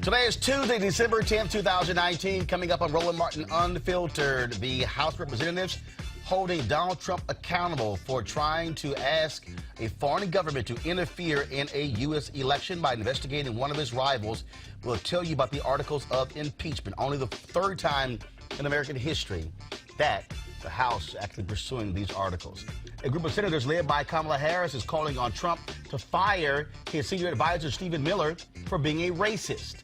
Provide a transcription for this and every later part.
Today is Tuesday, December 10th, 2019. Coming up on Roland Martin Unfiltered, the House of Representatives holding Donald Trump accountable for trying to ask a foreign government to interfere in a U.S. election by investigating one of his rivals. We'll tell you about the articles of impeachment. Only the third time in American history that the House is actually pursuing these articles. A group of senators led by Kamala Harris is calling on Trump to fire his senior advisor, Stephen Miller, for being a racist.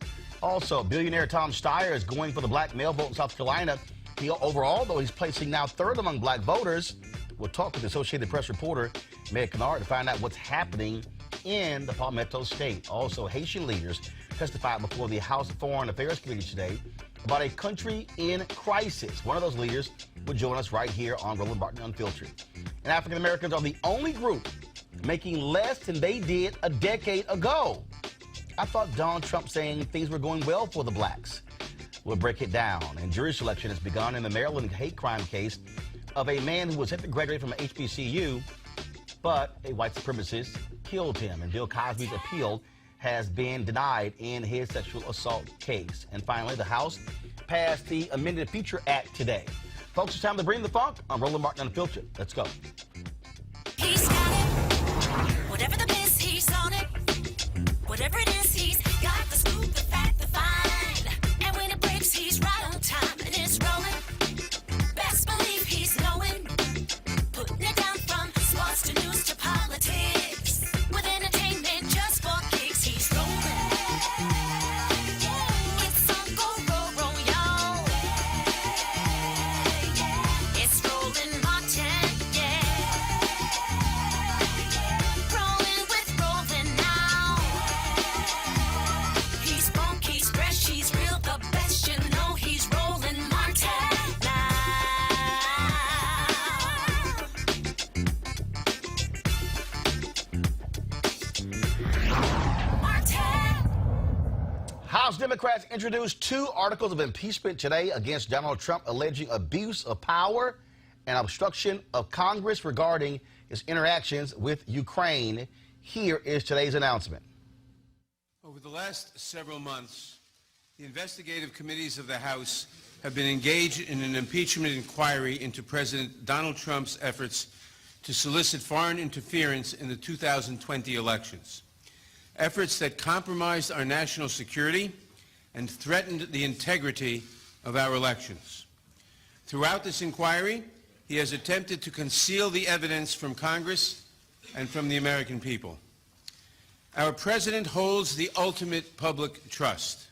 Also, billionaire Tom Steyer is going for the black male vote in South Carolina. Overall, though, he's placing now third among black voters. We'll talk with Associated Press reporter Meg Kennard to find out what's happening in the Palmetto State. Also, Haitian leaders testified before the House Foreign Affairs Committee today about a country in crisis. One of those leaders will join us right here on Roland Martin Unfiltered. And African Americans are the only group making less than they did a decade ago. I thought Donald Trump saying things were going well for the blacks. We'll break it down. And jury selection has begun in the Maryland hate crime case of a man who was set to graduate from an HBCU, but a white supremacist killed him. And Bill Cosby's appeal has been denied in his sexual assault case. And finally, the House passed the Amended Feature Act today. Folks, it's time to bring the funk on Roland Martin Unfiltered. Let's go. He's got it. Whatever the biz, he's on it. Whatever it is, he's got the scoop, the fact, the find. And when it breaks, he's right on time and it's rolling. Best believe he's knowing. Putting it down from sports to news to politics. With entertainment just for kicks, he's rolling. It's on go, y'all. It's Roland Martin, Rolling with Roland now. He's funky, he's fresh, he's real, the best, you know he's Roland Martin now. Martin. House Democrats introduced two articles of impeachment today against Donald Trump, alleging abuse of power and obstruction of Congress regarding his interactions with Ukraine. Here is today's announcement. Over the last several months, the investigative committees of the House have been engaged in an impeachment inquiry into President Donald Trump's efforts to solicit foreign interference in the 2020 elections, efforts that compromised our national security and threatened the integrity of our elections. Throughout this inquiry, he has attempted to conceal the evidence from Congress and from the American people. Our president holds the ultimate public trust.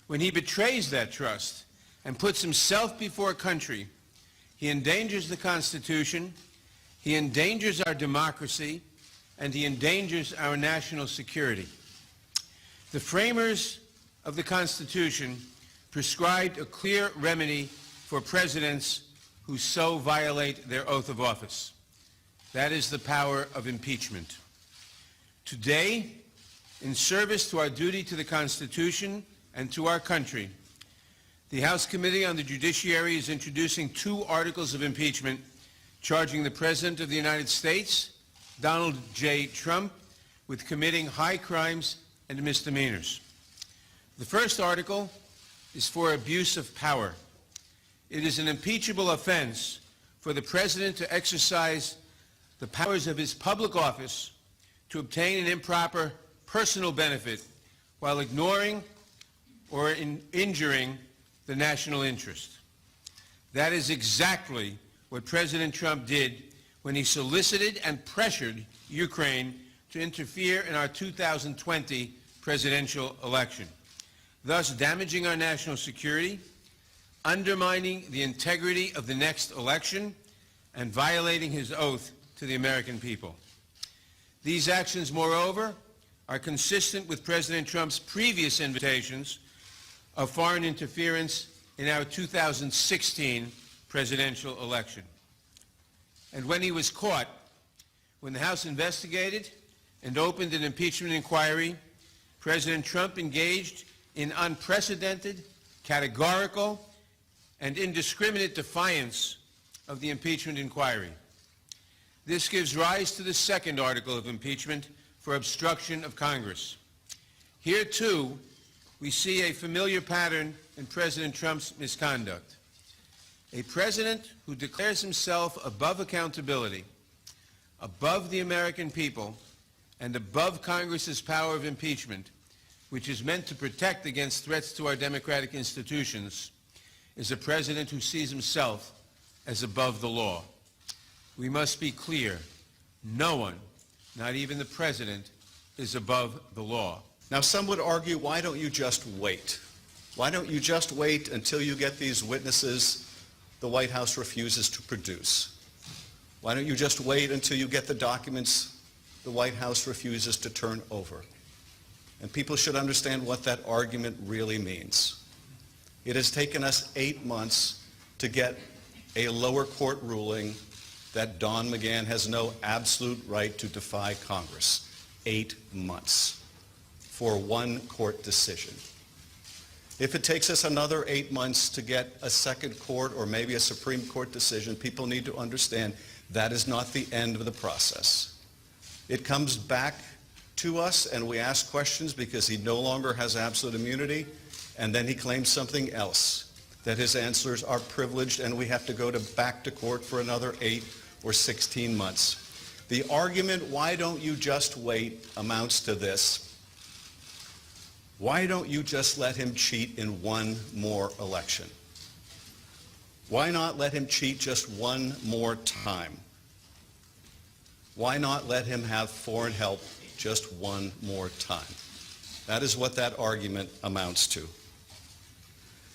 When he betrays that trust and puts himself before country, he endangers the Constitution, he endangers our democracy, and he endangers our national security. The framers of the Constitution prescribed a clear remedy for presidents who so violate their oath of office. That is the power of impeachment. Today, in service to our duty to the Constitution and to our country, the House Committee on the Judiciary is introducing two articles of impeachment charging the President of the United States, Donald J. Trump, with committing high crimes and misdemeanors. The first article is for abuse of power. It is an impeachable offense for the President to exercise the powers of his public office to obtain an improper personal benefit while ignoring or injuring the national interest. That is exactly what President Trump did when he solicited and pressured Ukraine to interfere in our 2020 presidential election, thus damaging our national security, undermining the integrity of the next election, and violating his oath to the American people. These actions, moreover, are consistent with President Trump's previous invitations of foreign interference in our 2016 presidential election. And when he was caught, when the House investigated and opened an impeachment inquiry, President Trump engaged in unprecedented, categorical, and indiscriminate defiance of the impeachment inquiry. This gives rise to the second article of impeachment for obstruction of Congress. Here, too, we see a familiar pattern in President Trump's misconduct. A president who declares himself above accountability, above the American people, and above Congress's power of impeachment, which is meant to protect against threats to our democratic institutions, is a president who sees himself as above the law. We must be clear. No one, not even the president, is above the law. Now, some would argue, why don't you just wait? Why don't you just wait until you get these witnesses the White House refuses to produce? Why don't you just wait until you get the documents the White House refuses to turn over? And people should understand what that argument really means. It has taken us 8 months to get a lower court ruling that Don McGahn has no absolute right to defy Congress. 8 months for one court decision. If it takes us another 8 months to get a second court or maybe a Supreme Court decision, people need to understand that is not the end of the process. It comes back to us and we ask questions because he no longer has absolute immunity, and then he claims something else, that his answers are privileged and we have to go back to court for another 8 or 16 months. The argument, why don't you just wait, amounts to this. Why don't you just let him cheat in one more election? Why not let him cheat just one more time? Why not let him have foreign help just one more time? That is what that argument amounts to.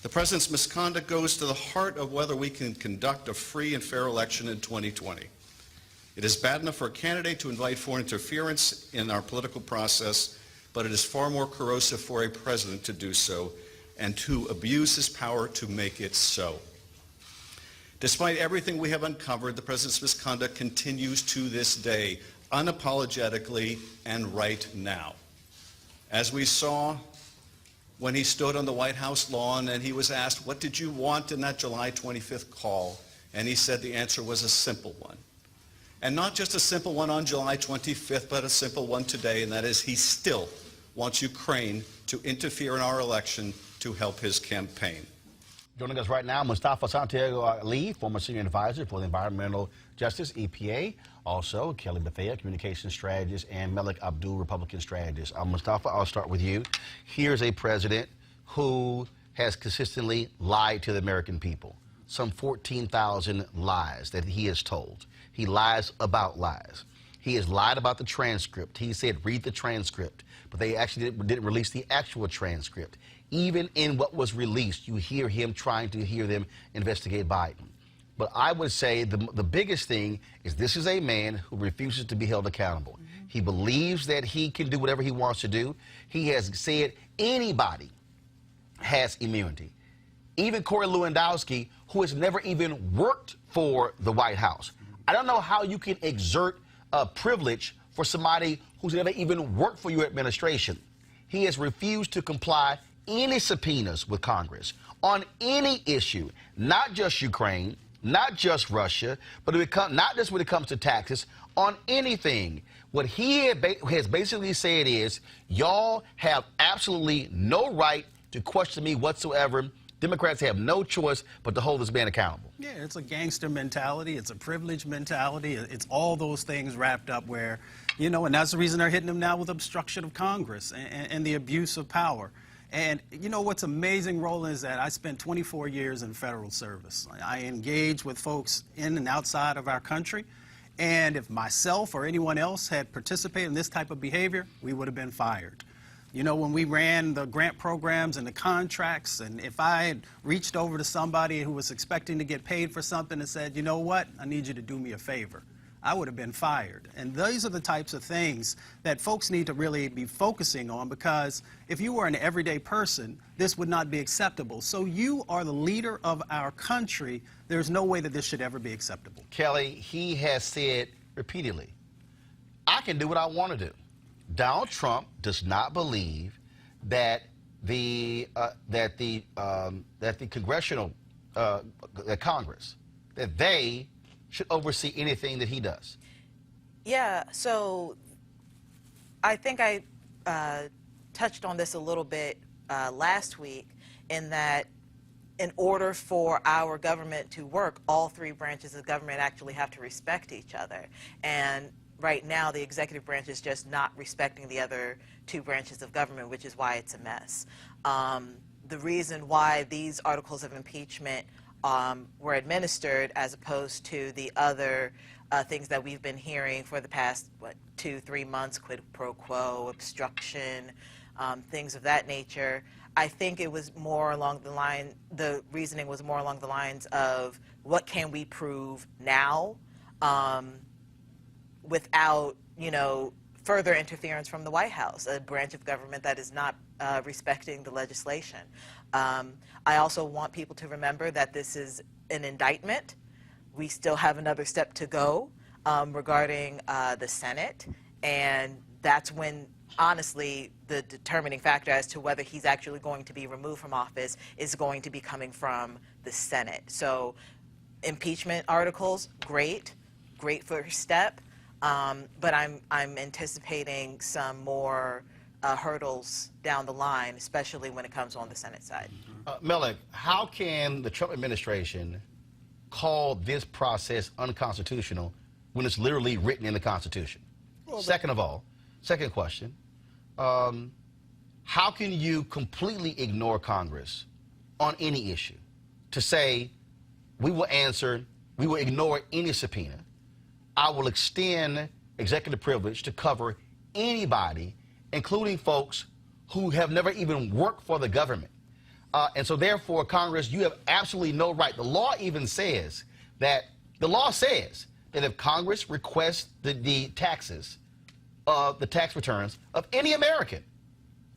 The president's misconduct goes to the heart of whether we can conduct a free and fair election in 2020. It is bad enough for a candidate to invite foreign interference in our political process, but it is far more corrosive for a president to do so and to abuse his power to make it so. Despite everything we have uncovered, the president's misconduct continues to this day, unapologetically and right now. As we saw when he stood on the White House lawn and he was asked, what did you want in that July 25th call? And he said the answer was a simple one. And not just a simple one on July 25th, but a simple one today, and that is he still wants Ukraine to interfere in our election to help his campaign. Joining us right now, Mustafa Santiago Ali, former senior advisor for the Environmental Justice, EPA. Also, Kelly Bethea, communications strategist, and Melik Abdul, Republican strategist. Mustafa, I'll start with you. Here's a president who has consistently lied to the American people. Some 14,000 lies that he has told. He lies about lies. He has lied about the transcript. He said, read the transcript, but they actually didn't release the actual transcript. Even in what was released, you hear him trying to hear them investigate Biden. But I would say the biggest thing is this is a man who refuses to be held accountable. He believes that he can do whatever he wants to do. He has said anybody has immunity. Even Corey Lewandowski, who has never even worked for the White House. I don't know how you can exert a privilege for somebody who's never even worked for your administration. He has refused to comply any subpoenas with Congress on any issue, not just Ukraine, not just Russia, but not just when it comes to taxes, on anything. What he has basically said is, y'all have absolutely no right to question me whatsoever. Democrats have no choice but to hold this man accountable. Yeah, it's a gangster mentality. It's a privilege mentality. It's all those things wrapped up where, you know, and that's the reason they're hitting him now with obstruction of Congress and the abuse of power. And, you know, what's amazing, Roland, is that I spent 24 years in federal service. I engage with folks in and outside of our country. And if myself or anyone else had participated in this type of behavior, we would have been fired. You know, when we ran the grant programs and the contracts, and if I had reached over to somebody who was expecting to get paid for something and said, you know what, I need you to do me a favor, I would have been fired. And these are the types of things that folks need to really be focusing on, because if you were an everyday person, this would not be acceptable. So you are the leader of our country. There's no way that this should ever be acceptable. Kelly, he has said repeatedly, I can do what I want to do. Donald Trump does not believe that the congressional, Congress, that they should oversee anything that he does. Yeah, so I think I touched on this a little bit last week, in that in order for our government to work, all three branches of government actually have to respect each other. And right now, the executive branch is just not respecting the other two branches of government, which is why it's a mess. The reason why these articles of impeachment were administered, as opposed to the other things that we've been hearing for the past, 2-3 months, quid pro quo, obstruction, things of that nature, I think it was more along the line, the reasoning was more along the lines of what can we prove now without, further interference from the White House, a branch of government that is not respecting the legislation. I also want people to remember that this is an indictment. We still have another step to go regarding the Senate, and that's when, honestly, the determining factor as to whether he's actually going to be removed from office is going to be coming from the Senate. So impeachment articles, great first step, but I'm anticipating some more hurdles down the line, especially when it comes on the Senate side. Melik, how can the Trump administration call this process unconstitutional when it's literally written in the Constitution? Well, second question, how can you completely ignore Congress on any issue to say, we will ignore any subpoena, I will extend executive privilege to cover anybody, including folks who have never even worked for the government. And so therefore, Congress, you have absolutely no right. The law even says that, if Congress requests the taxes, the tax returns of any American,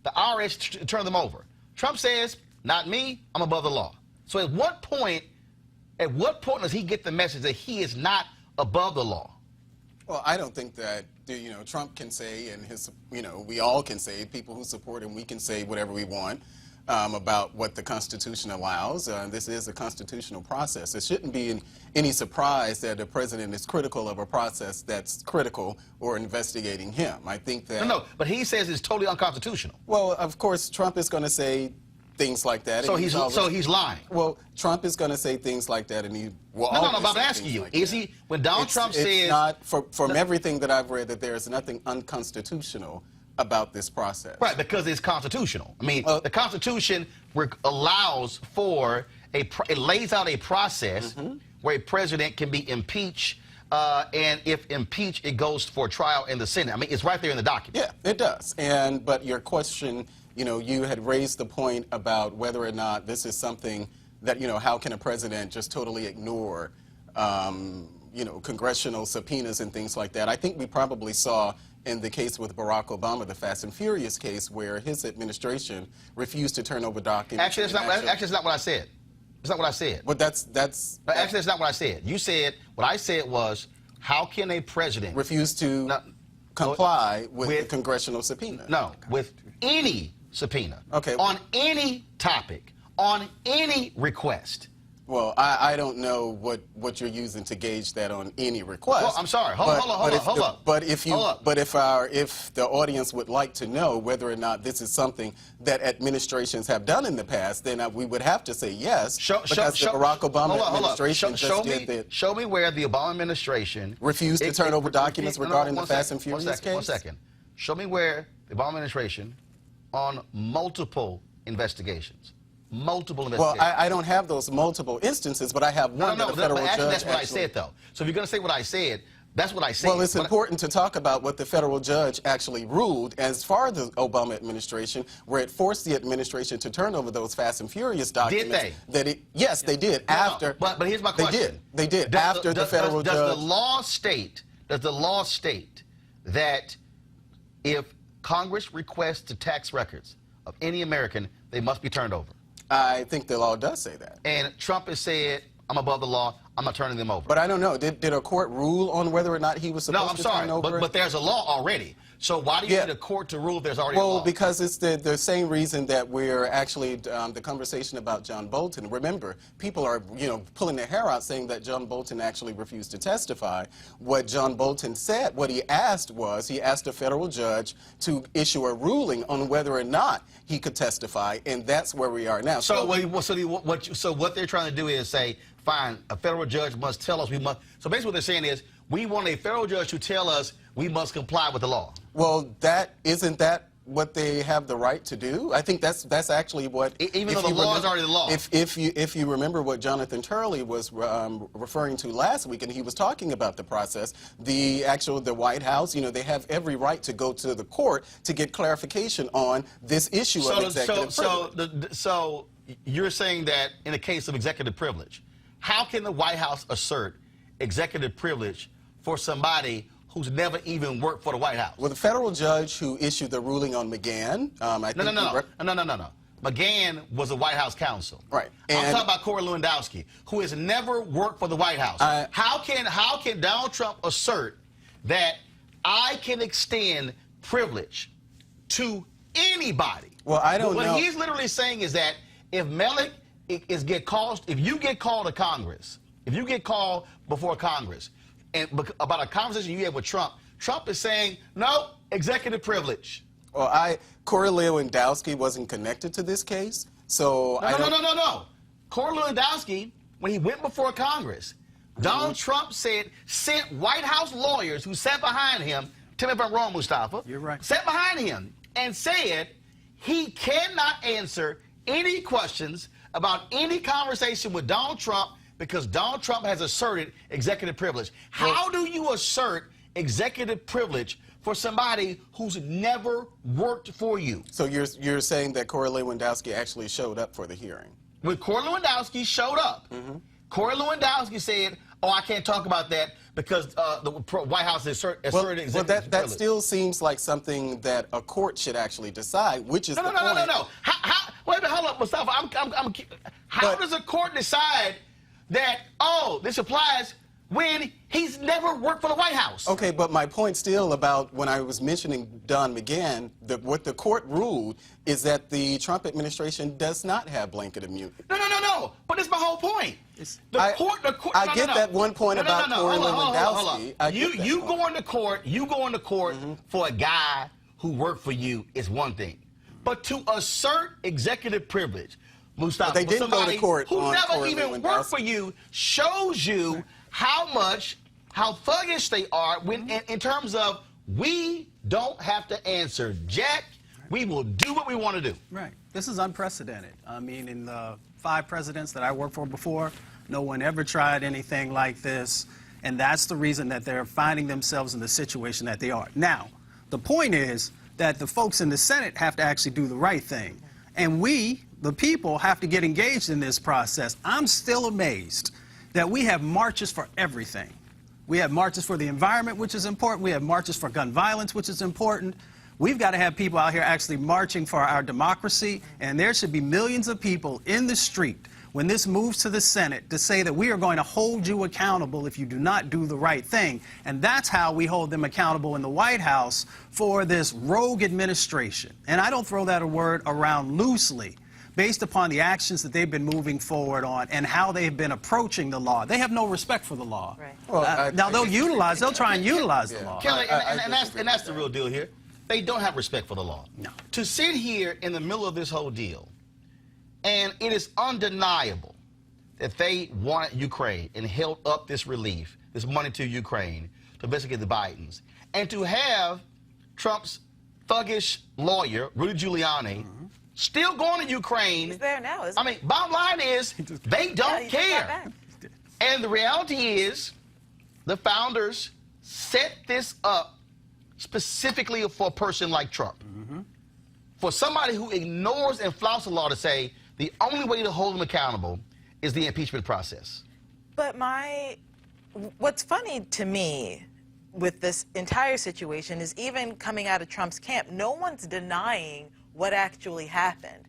the IRS turn them over. Trump says, not me, I'm above the law. So at what point does he get the message that he is not above the law? Well, I don't think that, Trump can say, and we all can say, people who support him, we can say whatever we want about what the Constitution allows. This is a constitutional process. It shouldn't be any surprise that the president is critical of a process that's critical or investigating him. I think that... No, but he says it's totally unconstitutional. Well, of course, Trump is going to say things like that. So he's lying. Well, Trump is going to say things like that, and he will No, always I'm say asking you, like is that. he, when Donald Trump says... It's not, from everything that I've read, that there is nothing unconstitutional about this process. Right, because it's constitutional. I mean, the Constitution allows for it lays out a process where a president can be impeached, and if impeached, it goes for trial in the Senate. I mean, it's right there in the document. Yeah, it does. But your question, you had raised the point about whether or not this is something that, how can a president just totally ignore, congressional subpoenas and things like that. I think we probably saw in the case with Barack Obama, the Fast and Furious case, where his administration refused to turn over documents. Actually, it's not what I said. It's not what I said. But actually, that's not what I said. You said, what I said was, how can a president... refuse to comply with the congressional subpoena? No, with any subpoena. Okay. On any topic, on any request. Well, I don't know what you're using to gauge that on any request. Well, I'm sorry. Hold on. But if the audience would like to know whether or not this is something that administrations have done in the past, then we would have to say yes. Because the Barack Obama administration just did that. Show me where the Obama administration refused to turn over documents regarding the Fast and Furious case. 1 second. Show me where the Obama administration, on multiple investigations. Well, I don't have those multiple instances, but I have one that a federal judge that's what I said, though. So if you're going to say what I said, that's what I said. Well, it's important to talk about what the federal judge actually ruled as far as the Obama administration, where it forced the administration to turn over those Fast and Furious documents. Did they? Yes, they did. But here's my question. They did. After the federal judge. Does the law state that if Congress requests the tax records of any American, they must be turned over? I think the law does say that. And Trump has said, I'm above the law. I'm not turning them over. But I don't know. Did a court rule on whether or not he was supposed No, I'm to sorry, turn over? but there's a law already. So why do you need a court to rule if there's already a law? Well, because it's the same reason that we're actually, the conversation about John Bolton. Remember, people are, pulling their hair out saying that John Bolton actually refused to testify. What John Bolton said, what he asked was, he asked a federal judge to issue a ruling on whether or not he could testify, and that's where we are now. So what they're trying to do is say, fine, a federal judge must tell us we must. So basically what they're saying is, we want a federal judge to tell us we must comply with the law. Well, isn't that what they have the right to do? I think that's actually what. Even though the law is already the law. If you remember what Jonathan Turley was referring to last week, and he was talking about the process, the White House, they have every right to go to the court to get clarification on this issue of executive privilege. So you're saying that in the case of executive privilege, how can the White House assert executive privilege for somebody who's never even worked for the White House? Well, the federal judge who issued the ruling on McGahn, No. McGahn was a White House counsel. Right. I'm talking about Corey Lewandowski, who has never worked for the White House. How can Donald Trump assert that I can extend privilege to anybody? Well, I don't know. What he's literally saying is that if if you get called to Congress, if you get called before Congress, and about a conversation you had with Trump, Trump is saying, no, executive privilege. Well, Corey Lewandowski wasn't connected to this case, so No. Corey Lewandowski, when he went before Congress, Donald Trump sent White House lawyers who sat behind him, tell me if I'm wrong, Mustafa. You're right. Sat behind him and said he cannot answer any questions about any conversation with Donald Trump because Donald Trump has asserted executive privilege. How do you assert executive privilege for somebody who's never worked for you? So you're saying that Corey Lewandowski actually showed up for the hearing? When Corey Lewandowski showed up, Corey Lewandowski said, oh, I can't talk about that because the White House asserted executive privilege. That still seems like something that a court should actually decide, which is the point. No. Wait a minute, hold up, Mustafa. How does a court decide that, oh, this applies when he's never worked for the White House? Okay, but my point still about when I was mentioning Don McGahn, what the court ruled is that the Trump administration does not have blanket immunity. No. But it's my whole point. I get that one point about Corey Lewandowski. You go into court for a guy who worked for you is one thing. But to assert executive privilege, Mustafa, they didn't go to court who on never Corey even worked for you shows you how thuggish they are in terms of we don't have to answer jack. We will do what we want to do. Right. This is unprecedented. I mean, in the 5 presidents that I worked for before, no one ever tried anything like this, and that's the reason that they're finding themselves in the situation that they are. Now, the point is that the folks in the Senate have to actually do the right thing, and we, the people, have to get engaged in this process. I'm still amazed that we have marches for everything. We have marches for the environment, which is important. We have marches for gun violence, which is important. We've got to have people out here actually marching for our democracy, and there should be millions of people in the street when this moves to the Senate to say that we are going to hold you accountable if you do not do the right thing. And that's how we hold them accountable in the White House for this rogue administration. And I don't throw that word around loosely, based upon the actions that they've been moving forward on and how they've been approaching the law. They have no respect for the law. Right. Well, now they'll try and utilize the law. Kelly, and that's the real deal here. They don't have respect for the law. No. To sit here in the middle of this whole deal, and it is undeniable that they wanted Ukraine and held up this relief, this money to Ukraine, to investigate the Bidens, and to have Trump's thuggish lawyer, Rudy Giuliani, still going to Ukraine. He's there now, isn't he? I mean, bottom line is, they don't care. And the reality is, the founders set this up specifically for a person like Trump. For somebody who ignores and flouts the law to say the only way to hold him accountable is the impeachment process. But what's funny to me with this entire situation is even coming out of Trump's camp, no one's denying what actually happened.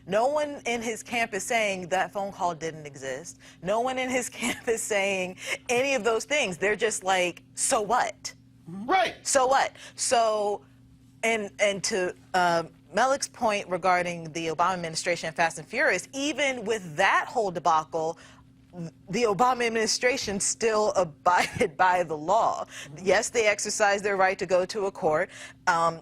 No one in his camp is saying that phone call didn't exist. No one in his camp is saying any of those things. They're just like, so what? Right. So what? So, and to Melik's point regarding the Obama administration and Fast and Furious, even with that whole debacle, the Obama administration still abided by the law. Yes, they exercised their right to go to a court.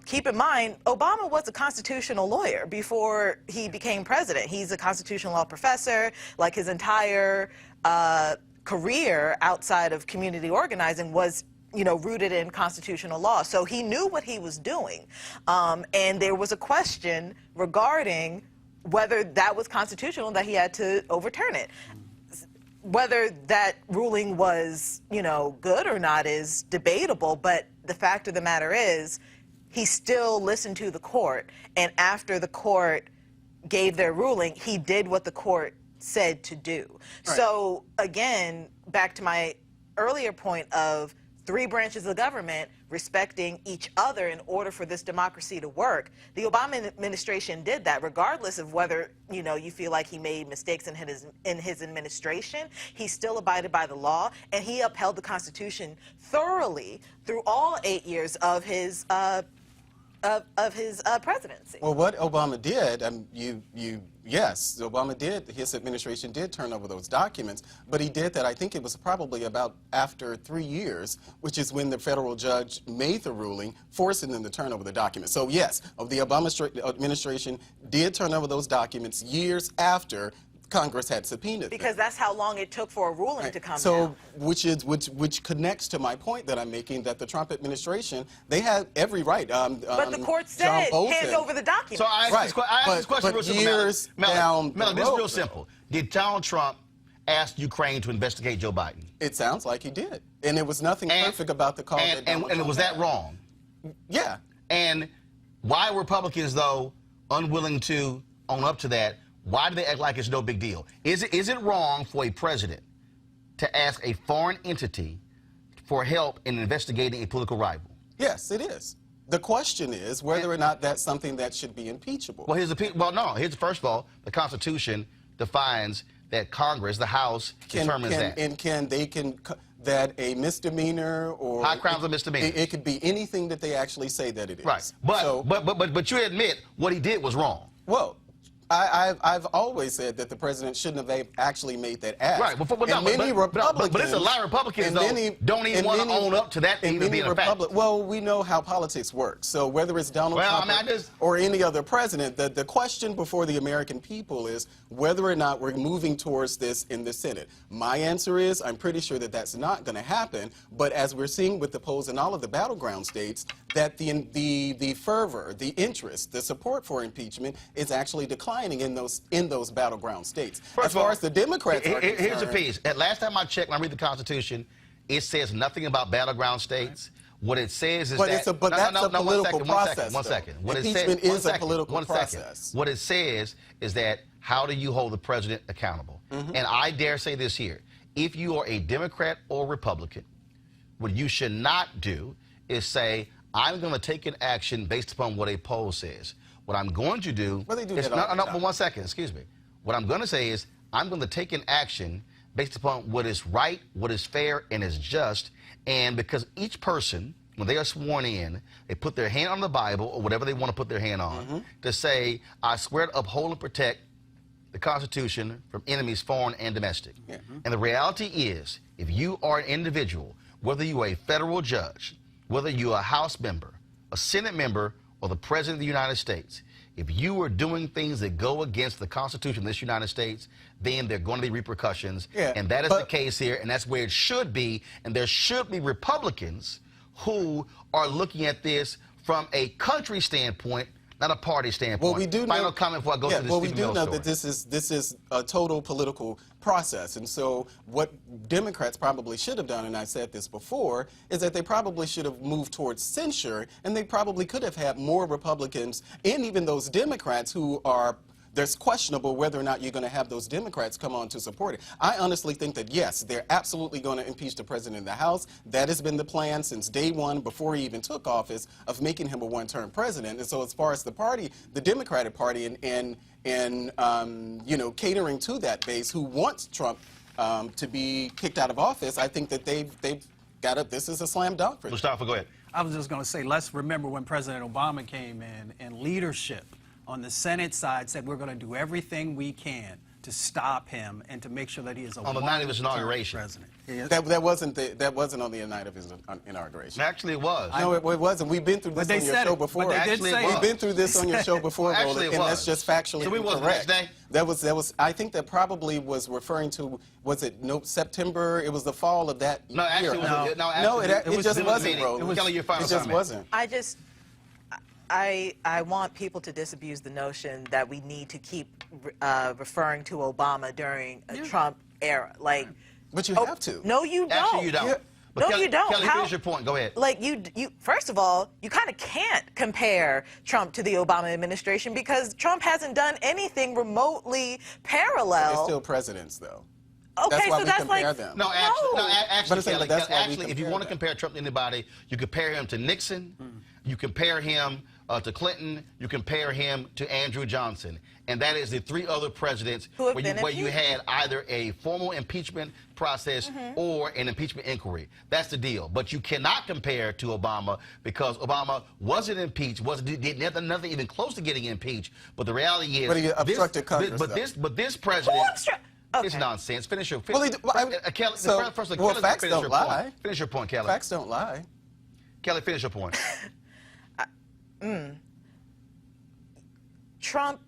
Keep in mind, Obama was a constitutional lawyer before he became president. He's a constitutional law professor. Like, his entire career outside of community organizing was, you know, rooted in constitutional law. So he knew what he was doing. And there was a question regarding whether that was constitutional, that he had to overturn it. Whether that ruling was, you know, good or not is debatable, but the fact of the matter is he still listened to the court, and after the court gave their ruling, he did what the court said to do. Right. So again, back to my earlier point of 3 branches of government respecting each other in order for this democracy to work. The Obama administration did that, regardless of whether, you know, you feel like he made mistakes in his administration. He still abided by the law, and he upheld the Constitution thoroughly through all 8 years of his presidency. Well, what Obama did, yes, Obama did, his administration did turn over those documents, but he did that, I think it was probably about after 3 years, which is when the federal judge made the ruling, forcing them to turn over the documents. So yes, the Obama administration did turn over those documents years after Congress had subpoenaed them. Because that's how long it took for a ruling to come so, down. Which connects to my point that I'm making, that the Trump administration, they had every right. But the court said, hand over the documents. So I asked this question real simple. Years down the road, this is real simple. Did Donald Trump ask Ukraine to investigate Joe Biden? It sounds like he did. And there was nothing perfect about the call. And was that wrong? Yeah. And why are Republicans, though, unwilling to own up to that? Why do they act like it's no big deal? Is it wrong for a president to ask a foreign entity for help in investigating a political rival? Yes, it is. The question is whether or not that's something that should be impeachable. Well, first of all, the Constitution defines that Congress, the House, determines that. And that a misdemeanor or high crimes are misdemeanors. It could be anything that they actually say that it is. Right. But you admit what he did was wrong. Well, I've always said that the president shouldn't have actually made that ask. Right, but it's a lot of Republicans don't even want to own up to that even being a fact. Well, we know how politics works. So whether it's Donald Trump or any other president, the question before the American people is whether or not we're moving towards this in the Senate. My answer is I'm pretty sure that that's not going to happen. But as we're seeing with the polls in all of the battleground states, that the fervor, the interest, the support for impeachment is actually declining in those battleground states. As far as the Democrats are concerned, here's the piece. Last time I checked, when I read the Constitution, it says nothing about battleground states. What it says is that's a political process. One second. Impeachment is a political process. What it says is that how do you hold the president accountable? And I dare say this here. If you are a Democrat or Republican, what you should not do is say, I'm going to take an action based upon what a poll says. What I'm going to do is, but 1 second, excuse me. What I'm going to say is I'm going to take an action based upon what is right, what is fair, and is just. And because each person, when they are sworn in, they put their hand on the Bible or whatever they want to put their hand on to say, I swear to uphold and protect the Constitution from enemies, foreign and domestic. And the reality is, if you are an individual, whether you are a federal judge, whether you are a House member, a Senate member, or the President of the United States, if you are doing things that go against the Constitution of this United States, then there are going to be repercussions. And that is the case here, and that's where it should be. And there should be Republicans who are looking at this from a country standpoint, not a party standpoint. Well, we do Final comment before I go to the we do know that this is a total political process. And so what Democrats probably should have done, and I said this before, is that they probably should have moved towards censure, and they probably could have had more Republicans and even those Democrats who are there's questionable whether or not you're going to have those Democrats come on to support it. I honestly think that, yes, they're absolutely going to impeach the president in the House. That has been the plan since day one, before he even took office, of making him a one-term president. And so as far as the party, the Democratic Party, and you know, catering to that base who wants Trump to be kicked out of office, I think that they've got it. This is a slam dunk for them. Mustafa, go ahead. I was just going to say, let's remember when President Obama came in and leadership on the Senate side said we're going to do everything we can to stop him and to make sure that he is a On the night of his inauguration. president. Yes. That wasn't on the night of his inauguration. Actually, it was. No, it wasn't. We've been through this they on your said show it. before. But they did Actually, say it was. We've been through this on your show before, Actually, Roland, it and was. that's just factually So it was the next incorrect. day? That was. I think that probably was referring to. Was it September? It was the fall of that No, actually, year. it was, No, it just wasn't, Roland. Kelly, your final It just comment. wasn't. I want people to disabuse the notion that we need to keep referring to Obama during a Trump era. Like, But you have to. No, you don't. Actually, you don't. Yeah. But No, Kelly, you don't. Kelly, How- finish your point. Go ahead. Like you first of all, you kind of can't compare Trump to the Obama administration because Trump hasn't done anything remotely parallel. They're still presidents, though. Okay, That's why so we that's compare like them. No, actually, But I'm saying, Kelly, that's why we actually, if you compare want to them. compare Trump to anybody, you compare him to Nixon, you compare him to Clinton, you compare him to Andrew Johnson. And that is the three other presidents Who have where been you impeached. had either a formal impeachment process or an impeachment inquiry. That's the deal. But you cannot compare to Obama because Obama wasn't impeached, did nothing even close to getting impeached. But the reality is, But he obstructed Congress, but this president. Okay. It's nonsense. Finish your Well, Kelly, so- first, well, Kelly, facts finish don't your lie. point. Finish your point, Kelly. Facts don't lie. Kelly, finish your point. Trump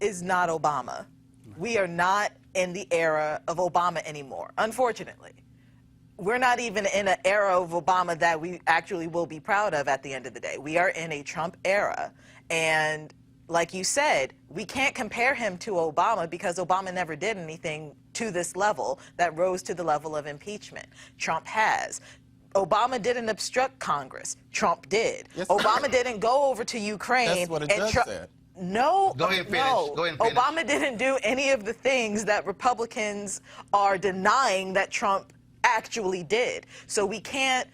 is not Obama. We are not in the era of Obama anymore, unfortunately. We're not even in an era of Obama that we actually will be proud of at the end of the day. We are in a Trump era. And like you said, we can't compare him to Obama because Obama never did anything to this level that rose to the level of impeachment. Trump has. Obama didn't obstruct Congress. Trump did. Yes, Obama didn't go over to Ukraine. That's what a and judge said. No, Go ahead and finish. no. Go ahead and finish. Obama didn't do any of the things that Republicans are denying that Trump actually did. So we can't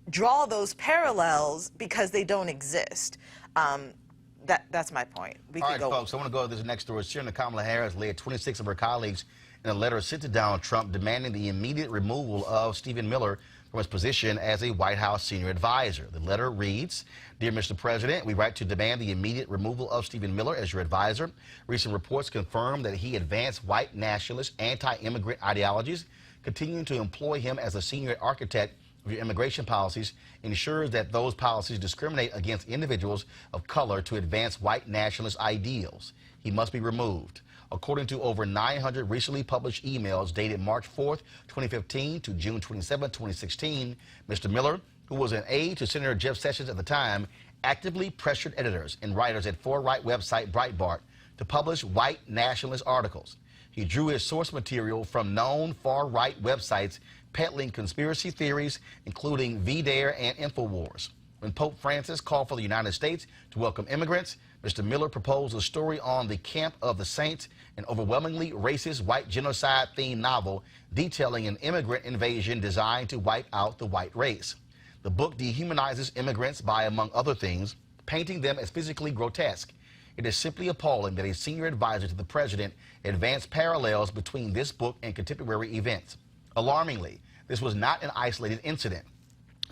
draw those parallels because they don't exist. That's my point. All right, folks, I want to go to this next story. Senator Kamala Harris led 26 of her colleagues in a letter sent to Donald Trump demanding the immediate removal of Stephen Miller from his position as a White House senior advisor. The letter reads, "Dear Mr. President, we write to demand the immediate removal of Stephen Miller as your advisor. Recent reports confirm that he advanced white nationalist, anti-immigrant ideologies, continuing to employ him as a senior architect of your immigration policies ensures that those policies discriminate against individuals of color to advance white nationalist ideals. He must be removed." According to over 900 recently published emails dated March 4th, 2015 to June 27, 2016, Mr. Miller, who was an aide to Senator Jeff Sessions at the time, actively pressured editors and writers at far-right website Breitbart to publish white nationalist articles. He drew his source material from known far-right websites peddling conspiracy theories, including VDare and InfoWars. When Pope Francis called for the United States to welcome immigrants, Mr. Miller proposed a story on the Camp of the Saints, an overwhelmingly racist white genocide-themed novel detailing an immigrant invasion designed to wipe out the white race. The book dehumanizes immigrants by, among other things, painting them as physically grotesque. It is simply appalling that a senior advisor to the president advanced parallels between this book and contemporary events. Alarmingly, this was not an isolated incident.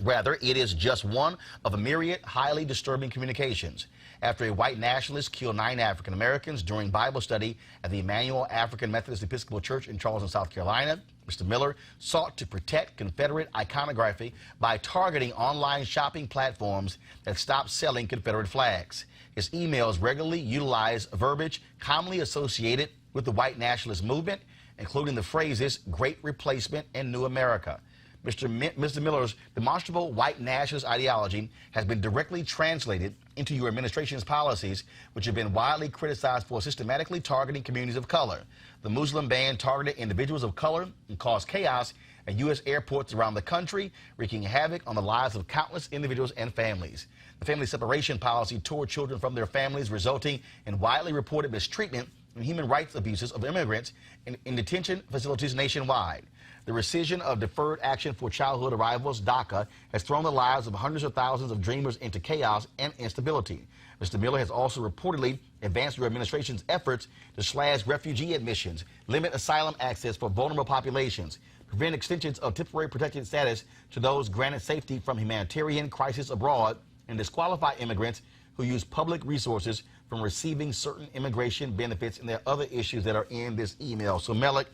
Rather, it is just one of a myriad highly disturbing communications. After a white nationalist killed 9 African Americans during Bible study at the Emmanuel African Methodist Episcopal Church in Charleston, South Carolina, Mr. Miller sought to protect Confederate iconography by targeting online shopping platforms that stopped selling Confederate flags. His emails regularly utilize verbiage commonly associated with the white nationalist movement, including the phrases Great Replacement and New America. Mr. Miller's demonstrable white nationalist ideology has been directly translated into your administration's policies, which have been widely criticized for systematically targeting communities of color. The Muslim ban targeted individuals of color and caused chaos at U.S. airports around the country, wreaking havoc on the lives of countless individuals and families. The family separation policy tore children from their families, resulting in widely reported mistreatment and human rights abuses of immigrants in detention facilities nationwide. The rescission of Deferred Action for Childhood Arrivals, DACA, has thrown the lives of hundreds of thousands of dreamers into chaos and instability. Mr. Miller has also reportedly advanced your administration's efforts to slash refugee admissions, limit asylum access for vulnerable populations, prevent extensions of temporary protected status to those granted safety from humanitarian crisis abroad, and disqualify immigrants who use public resources from receiving certain immigration benefits. And there are other issues that are in this email. So, Melik,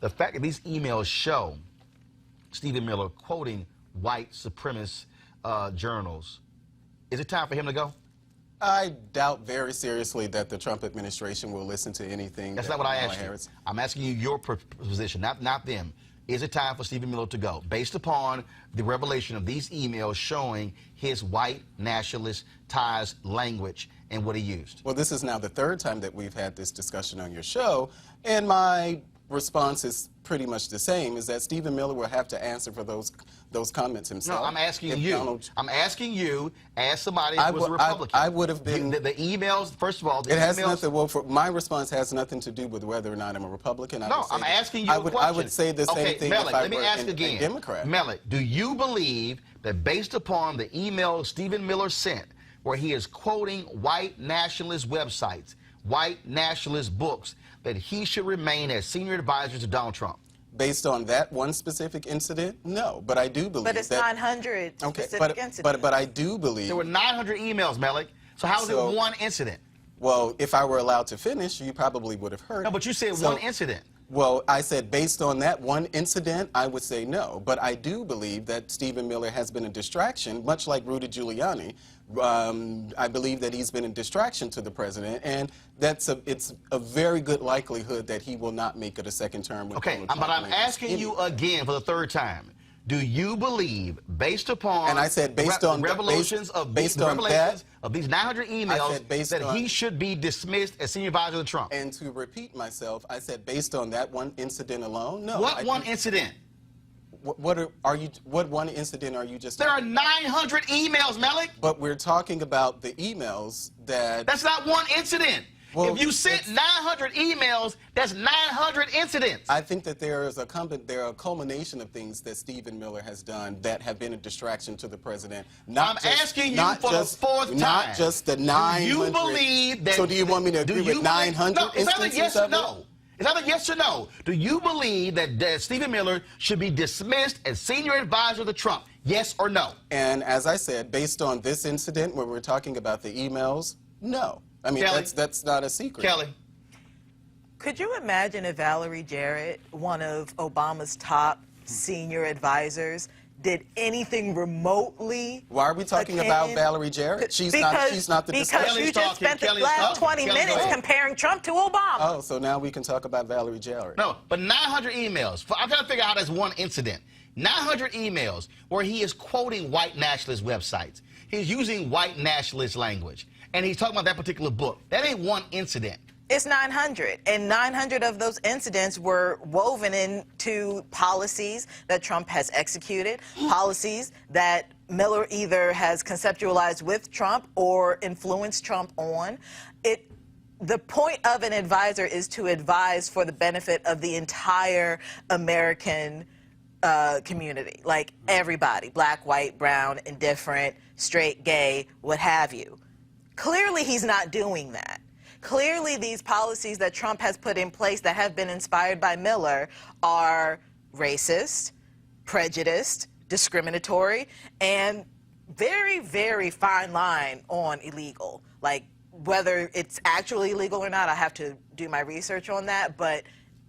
the fact that these emails show Stephen Miller quoting white supremacist journals, is it time for him to go? I doubt very seriously that the Trump administration will listen to anything. That's not what I asked you. I'm asking you your position, not them. Is it time for Stephen Miller to go, based upon the revelation of these emails showing his white nationalist ties language and what he used? Well, this is now the third time that we've had this discussion on your show, and my response is pretty much the same, is that Stephen Miller will have to answer for those comments himself. No, I'm asking you. I'm asking you, as somebody who was a Republican. I would have been... The emails, first of all, the it has emails... nothing, well, my response has nothing to do with whether or not I'm a Republican. No, I'm asking you a question. I would say the same thing Melik, if I let me were ask a again. Democrat. Melik, do you believe that based upon the email Stephen Miller sent, where he is quoting white nationalist websites, white nationalist books, that he should remain as senior advisor to Donald Trump? Based on that one specific incident, no. But I do believe that... But it's 900 specific incidents. But I do believe... There were 900 emails, Melik. So how is it one incident? Well, if I were allowed to finish, you probably would have heard. No, but you said one incident. Well, I said based on that one incident, I would say no. But I do believe that Stephen Miller has been a distraction, much like Rudy Giuliani. I believe that he's been a distraction to the president, and it's a very good likelihood that he will not make it a second term. Okay, but I'm asking you again for the third time. Do you believe, based upon and I said based on revelations of these 900 emails, that he should be dismissed as senior advisor to Trump? And to repeat myself, I said based on that one incident alone, no. What one incident? What one incident are you just... There are 900 emails, Melik. But we're talking about the emails that... That's not one incident. Well, if you sent 900 emails, that's 900 incidents. I think that there are a culmination of things that Stephen Miller has done that have been a distraction to the president. I'm asking you for the fourth time. Not just the 900. Do you believe that... So do you want me to agree with 900 instances of it? It's either yes or no. Do you believe that Stephen Miller should be dismissed as senior advisor to Trump? Yes or no? And as I said, based on this incident where we're talking about the emails, no. I mean, Kelly, that's not a secret. Kelly. Could you imagine if Valerie Jarrett, one of Obama's top senior advisors, did anything remotely? Why are we talking about Valerie Jarrett? She's not the discussion. Because you just spent the last 20 minutes comparing Trump to Obama. Oh, so now we can talk about Valerie Jarrett. No, but 900 emails. I'm trying to figure out how that's one incident. 900 emails where he is quoting white nationalist websites. He's using white nationalist language. And he's talking about that particular book. That ain't one incident. It's 900, and 900 of those incidents were woven into policies that Trump has executed, policies that Miller either has conceptualized with Trump or influenced Trump on. The point of an advisor is to advise for the benefit of the entire American community, like everybody, black, white, brown, indifferent, straight, gay, what have you. Clearly, he's not doing that. Clearly, these policies that Trump has put in place that have been inspired by Miller are racist, prejudiced, discriminatory, and very, very fine line on illegal. Like, whether it's actually illegal or not, I have to do my research on that, but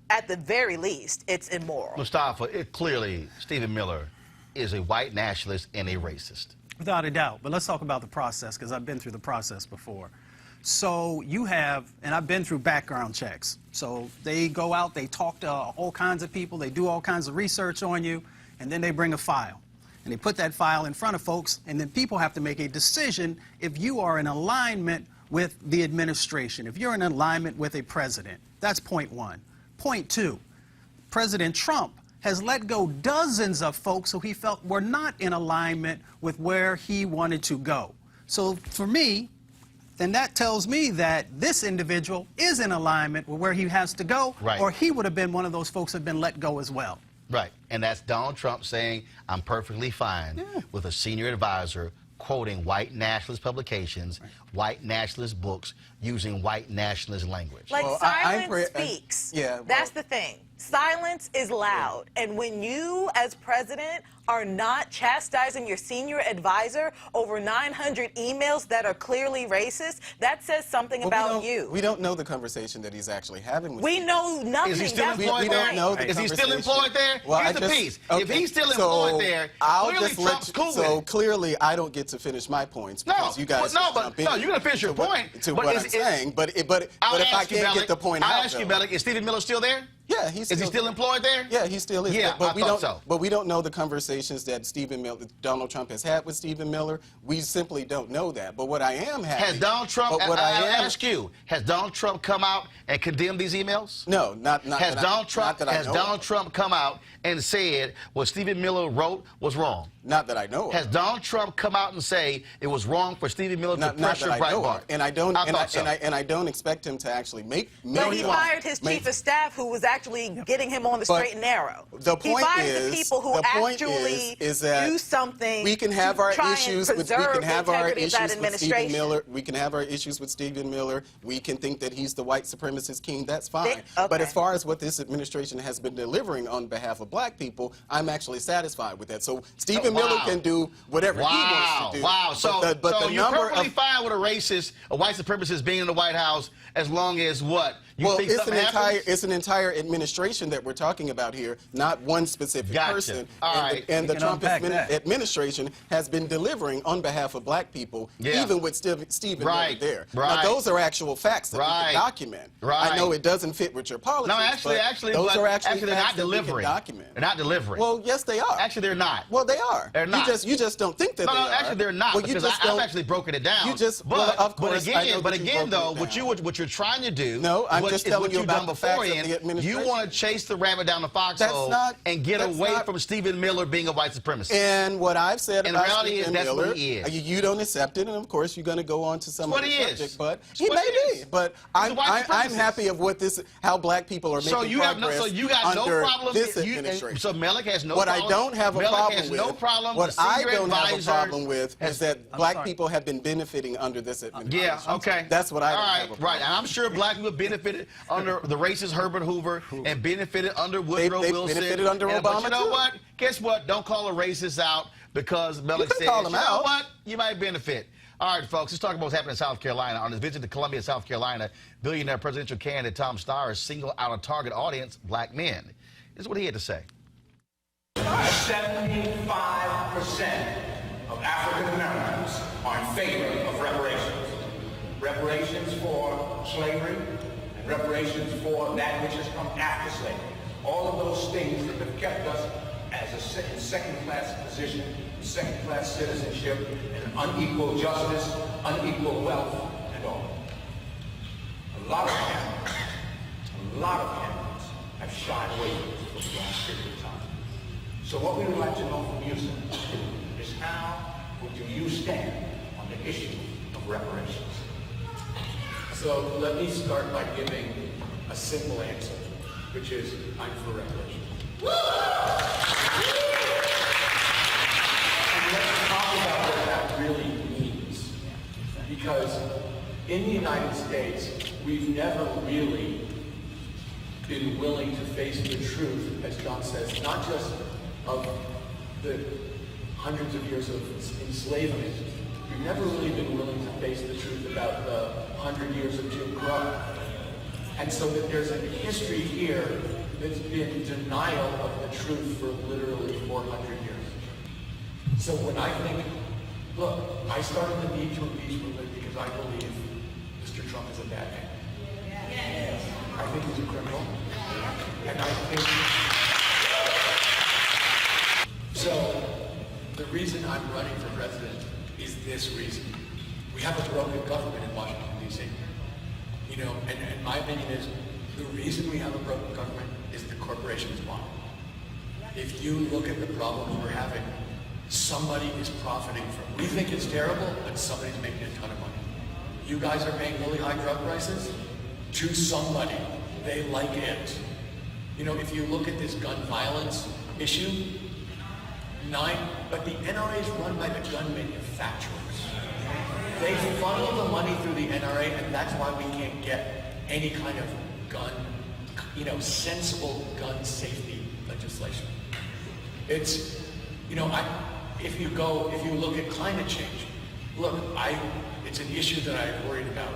at the very least, it's immoral. Mustafa, clearly, Stephen Miller is a white nationalist and a racist. Without a doubt. But let's talk about the process, because I've been through the process before. So you have, and I've been through background checks. So they go out, they talk to all kinds of people, they do all kinds of research on you, and then they bring a file. And they put that file in front of folks, and then people have to make a decision if you are in alignment with the administration, if you're in alignment with a president. That's point one. Point two, President Trump has let go dozens of folks who he felt were not in alignment with where he wanted to go. So for me, then that tells me that this individual is in alignment with where he has to go, Right. or he would have been one of those folks that have been let go as well. Right. And that's Donald Trump saying, I'm perfectly fine with a senior advisor quoting white nationalist publications, white nationalist books, using white nationalist language. Like, Well, silence speaks. yeah, well- That's the thing. Silence is loud. And when you, as president, are not chastising your senior advisor over 900 emails that are clearly racist, that says something about you. We don't know the conversation that he's actually having with We Steve. know nothing. Is he still That's employed the there? We don't know point. the Is he still conversation. employed there? Well, Here's I the just- piece. If okay, he's still so employed there, I'll clearly just Trump's cool so with it. clearly I don't get to finish my points No, because you guys but no, just but jump in no, you're gonna finish your to what- point, to but what is I'm it- saying. But if I ask you, can't Bellick, get the point I'll out, ask you, though. Bellick, is Stephen Miller still there? Yeah, he's Is he still employed there? Yeah, he still is. Yeah, but I we thought don't. so. But we don't know the conversations that Donald Trump has had with Stephen Miller. We simply don't know that. But what I am happy. Has Donald Trump, But what I I am. ask you, has Donald Trump come out and condemned these emails? No, not Has that Donald I, Trump not that I has know Donald of. Trump come out and said what Stephen Miller wrote was wrong? Not that I know of. Has Donald Trump come out and say it was wrong for Stephen Miller to Not pressure that I know Breitbart? of. And I don't. And thought so. I don't expect him to actually make. But he one. fired his chief of staff, who was actually getting him on the But straight and narrow. The he point fired is, the people who the point actually is that do something. we can have to our try and issues with we preserve can have the our integrity of that issues with Stephen administration. Miller. We can have our issues with Stephen Miller. We can think that he's the white supremacist king. That's fine. Okay. But as far as what this administration has been delivering on behalf of black people, I'm actually satisfied with that. So Stephen Wow. Miller can do whatever he wants to do. Wow. So, but the so you're number perfectly of fine with a racist, a white supremacist being in the White House as long as what? You well, think it's something happens? it's an entire administration that we're talking about here, not one specific Gotcha. person. All and right. and the We can Trump unpack that. administration has been delivering on behalf of black people, Yeah. even with Stephen Right. Miller there. Right. Now, those are actual facts that we Right. can document. Right. I know it doesn't fit with your politics. No, actually, but those are actually they're facts not that we can delivering. document. They're not delivering. Well, yes, they are. Actually, they're not. Well, they are. They're not. You just don't think that No, they no, are. actually they're not, Well, you because just I've don't- actually broken it down. You just but, well, of course, but I again, know but that you've again, broken though, it down. what you're trying to do, No, I'm what just is telling what you you've about done the facts of beforehand. the administration. You want to chase the rabbit down the That's foxhole not- and get that's away not- from Stephen Miller being a white supremacist. And what I've said And about the reality is Stephen that's Miller, what he is. you don't accept it, and of course you're going to go on to some It's other what he subject. is. But It's he what may he be. is. But He's a white I'm supremacist. happy of what this, how black people are making So you have progress no, so you got no under problem. this you- administration. so Melick has no what problem. I don't have a Melick problem has with, no problem. what the I senior don't have a advisor problem with has- is that I'm black sorry. people have been benefiting under this administration. Yeah, okay. That's what I don't All have right, a problem right. And I'm sure black people benefited under the racist Herbert Hoover and benefited under Woodrow they Wilson. benefited under But Obama, you know too. what? Guess what? Don't call a racist out because Melick can said, call him you know out. what? You might benefit. All right, folks, let's talk about what's happening in South Carolina. On his visit to Columbia, South Carolina, billionaire presidential candidate Tom Steyer singled out a target audience, black men. This is what he had to say. 75% of African Americans are in favor of reparations. Reparations for slavery and reparations for that which has come after slavery. All of those things that have kept us as a second-class position, second-class citizenship, and unequal justice, unequal wealth, and all. A lot of candidates have shied away from the last period of time. So what we would like to know from you, sir, is how do you stand on the issue of reparations? So let me start by giving a simple answer, which is I'm for reparations. And let's talk about what that really means. Because in the United States, we've never really been willing to face the truth, as John says, not just of the hundreds of years of enslavement. We've never really been willing to face the truth about the 100 years of Jim Crow. And so that there's a history here that's been denial of the truth for literally 400 years. So when I think, look, I started the need to impeach movement because I believe Mr. Trump is a bad man. I think he's a criminal. And I think... So the reason I'm running for president is this reason. We have a broken government in Washington, D.C. You know, and my opinion is the reason we have a broken government is the corporations want it. if you look at the problems we're having, somebody is profiting from. We think it's terrible, but somebody's making a ton of money. You guys are paying really high drug prices to somebody. They like it. You know, if you look at this gun violence issue, but the NRA is run by the gun manufacturers. They funnel the money through the NRA, and that's why we can't get any kind of gun, sensible gun safety legislation. It's, if you look at climate change, it's an issue that I've worried about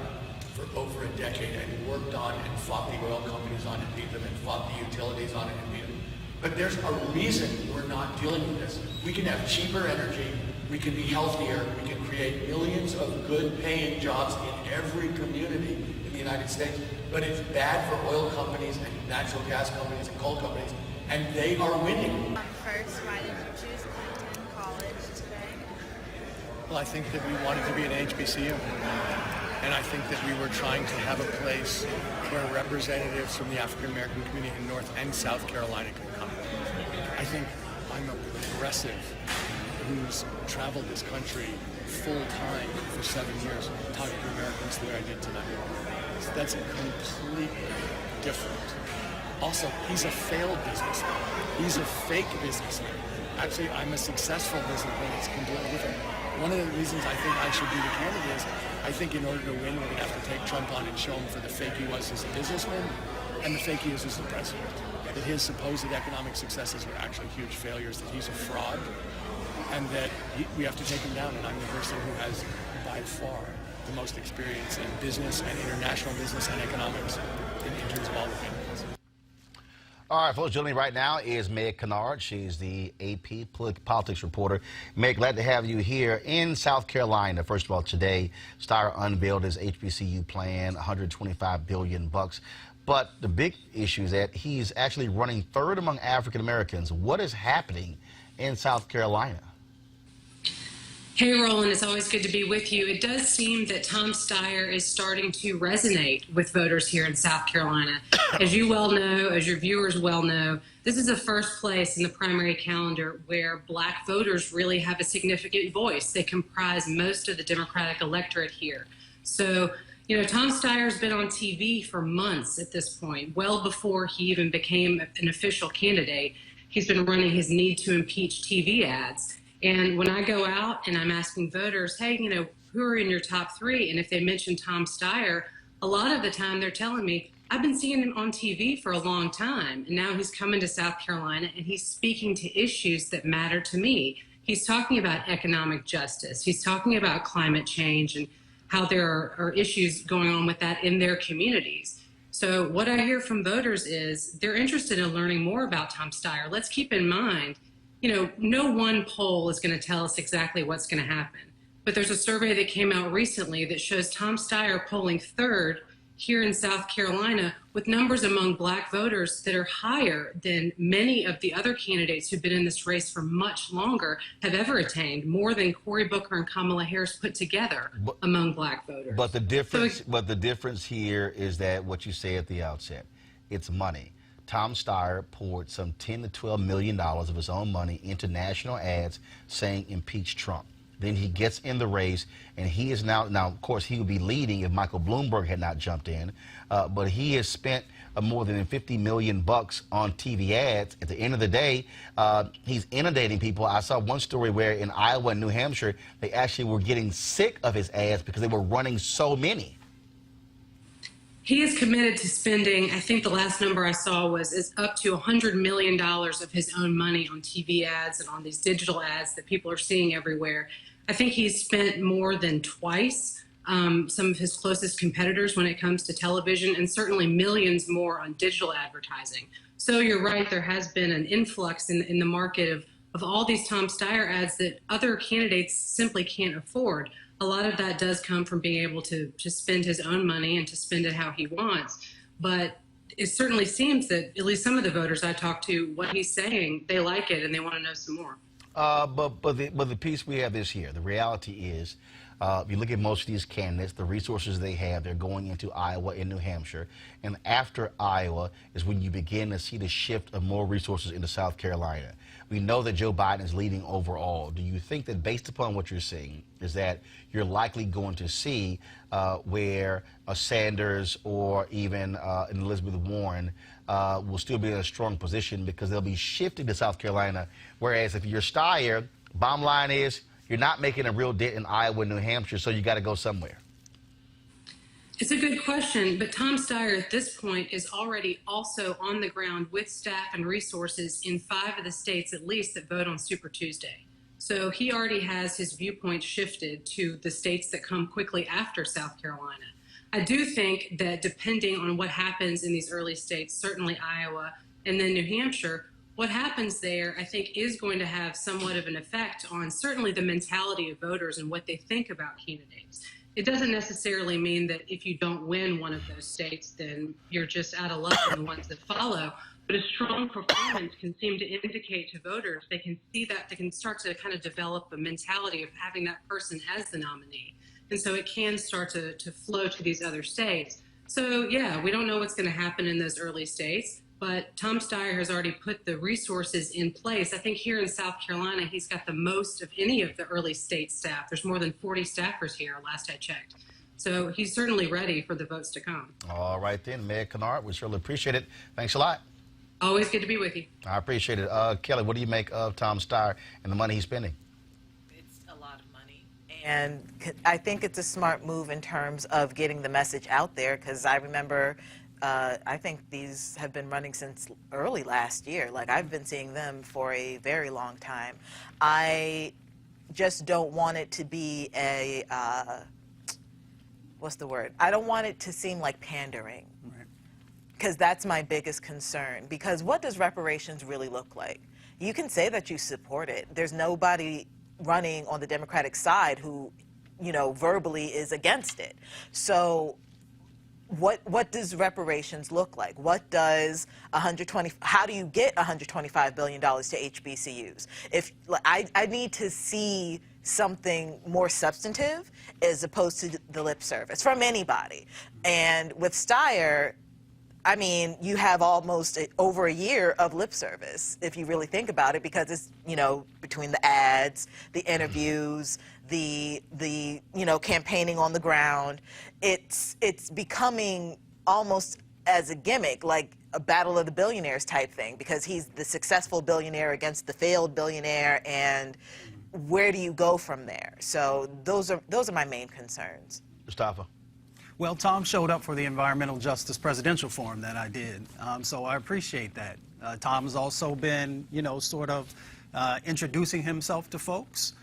for over a decade and worked on and fought the oil companies on and beat them and fought the utilities on it and beat them. But there's a reason we're not dealing with this. We can have cheaper energy, we can be healthier, we can create millions of good paying jobs in every community in the United States, but it's bad for oil companies and natural gas companies and coal companies, and they are winning. First, why did you choose Clinton College today? Well, I think that we wanted to be an HBCU. And I think that we were trying to have a place where representatives from the African American community in North and South Carolina could come. I think I'm a progressive who's traveled this country full time for 7 years, talking to Americans the way I did tonight. So that's completely different. Also, he's a failed businessman. He's a fake businessman. Actually, I'm a successful businessman. It's completely different. One of the reasons I think I should be the candidate is I think in order to win, we're going to have to take Trump on and show him for the fake he was as a businessman and the fake he is as the president. That his supposed economic successes were actually huge failures, that he's a fraud, and that we have to take him down. And I'm the person who has, by far, the most experience in business and international business and economics in terms of all the candidates. All right, folks, joining me right now is Meg Kennard. She's the AP politics reporter. Meg, glad to have you here in South Carolina. First of all, today, Steyer unveiled his HBCU plan, $125 billion. But the big issue is that he's actually running third among African Americans. What is happening in South Carolina? Hey, Roland, it's always good to be with you. It does seem that Tom Steyer is starting to resonate with voters here in South Carolina. As you well know, as your viewers well know, this is the first place in the primary calendar where black voters really have a significant voice. They comprise most of the Democratic electorate here. So, Tom Steyer's been on TV for months at this point, well before he even became an official candidate. He's been running his need to impeach TV ads. And when I go out and I'm asking voters, hey, who are in your top three? And if they mention Tom Steyer, a lot of the time they're telling me, I've been seeing him on TV for a long time. And now he's coming to South Carolina and he's speaking to issues that matter to me. He's talking about economic justice. He's talking about climate change and how there are issues going on with that in their communities. So what I hear from voters is they're interested in learning more about Tom Steyer. Let's keep in mind, no one poll is going to tell us exactly what's going to happen. But there's a survey that came out recently that shows Tom Steyer polling third here in South Carolina with numbers among black voters that are higher than many of the other candidates who've been in this race for much longer have ever attained, more than Cory Booker and Kamala Harris put together among black voters. But the difference here is that what you say at the outset, it's money. Tom Steyer poured some $10 to $12 million of his own money into national ads saying impeach Trump. Then he gets in the race, and he is now of course, he would be leading if Michael Bloomberg had not jumped in. But he has spent more than $50 million on TV ads. At the end of the day, he's inundating people. I saw one story where in Iowa and New Hampshire, they actually were getting sick of his ads because they were running so many. He is committed to spending, I think the last number I saw is up to $100 million of his own money on TV ads and on these digital ads that people are seeing everywhere. I think he's spent more than twice some of his closest competitors when it comes to television, and certainly millions more on digital advertising. So you're right, there has been an influx in the market of all these Tom Steyer ads that other candidates simply can't afford. A lot of that does come from being able to spend his own money and to spend it how he wants. But it certainly seems that at least some of the voters I talked to, what he's saying, they like it and they want to know some more. But the piece we have this year, the reality is, you look at most of these candidates, the resources they have, they're going into Iowa and New Hampshire. And after Iowa is when you begin to see the shift of more resources into South Carolina. We know that Joe Biden is leading overall. Do you think that based upon what you're seeing is that you're likely going to see where a Sanders or even an Elizabeth Warren will still be in a strong position because they'll be shifting to South Carolina, whereas if you're Steyer, bottom line is you're not making a real dent in Iowa and New Hampshire, so you got to go somewhere. It's a good question, but Tom Steyer at this point is already also on the ground with staff and resources in 5 of the states at least that vote on Super Tuesday. So he already has his viewpoint shifted to the states that come quickly after South Carolina. I do think that depending on what happens in these early states, certainly Iowa and then New Hampshire, what happens there, I think, is going to have somewhat of an effect on certainly the mentality of voters and what they think about candidates. It doesn't necessarily mean that if you don't win one of those states, then you're just out of luck in the ones that follow. But a strong performance can seem to indicate to voters, they can see that, they can start to kind of develop a mentality of having that person as the nominee. And so it can start to flow to these other states. So, yeah, we don't know what's going to happen in those early states. But Tom Steyer has already put the resources in place. I think here in South Carolina, he's got the most of any of the early state staff. There's more than 40 staffers here, last I checked. So he's certainly ready for the votes to come. All right then, Mayor Kennard, we surely appreciate it. Thanks a lot. Always good to be with you. I appreciate it. Kelly, what do you make of Tom Steyer and the money he's spending? It's a lot of money. And I think it's a smart move in terms of getting the message out there, because I remember I think these have been running since early last year. Like, I've been seeing them for a very long time. I just don't want it to be a, what's the word? I don't want it to seem like pandering. Because that's my biggest concern. Because what does reparations really look like? You can say that you support it. There's nobody running on the Democratic side who, you know, verbally is against it. So what does reparations look like? What does how do you get $125 billion to HBCUs? If I need to see something more substantive as opposed to the lip service from anybody. And with Steyer, I mean, you have almost over a year of lip service, if you really think about it, because it's, you know, between the ads, the interviews, the you know, campaigning on the ground, it's becoming almost as a gimmick, like a battle of the billionaires type thing, because he's the successful billionaire against the failed billionaire, and where do you go from there? So those are my main concerns. Mustafa. Well, Tom showed up for the Environmental Justice Presidential Forum that I did, so I appreciate that. Tom has also been, you know, sort of introducing himself to folks.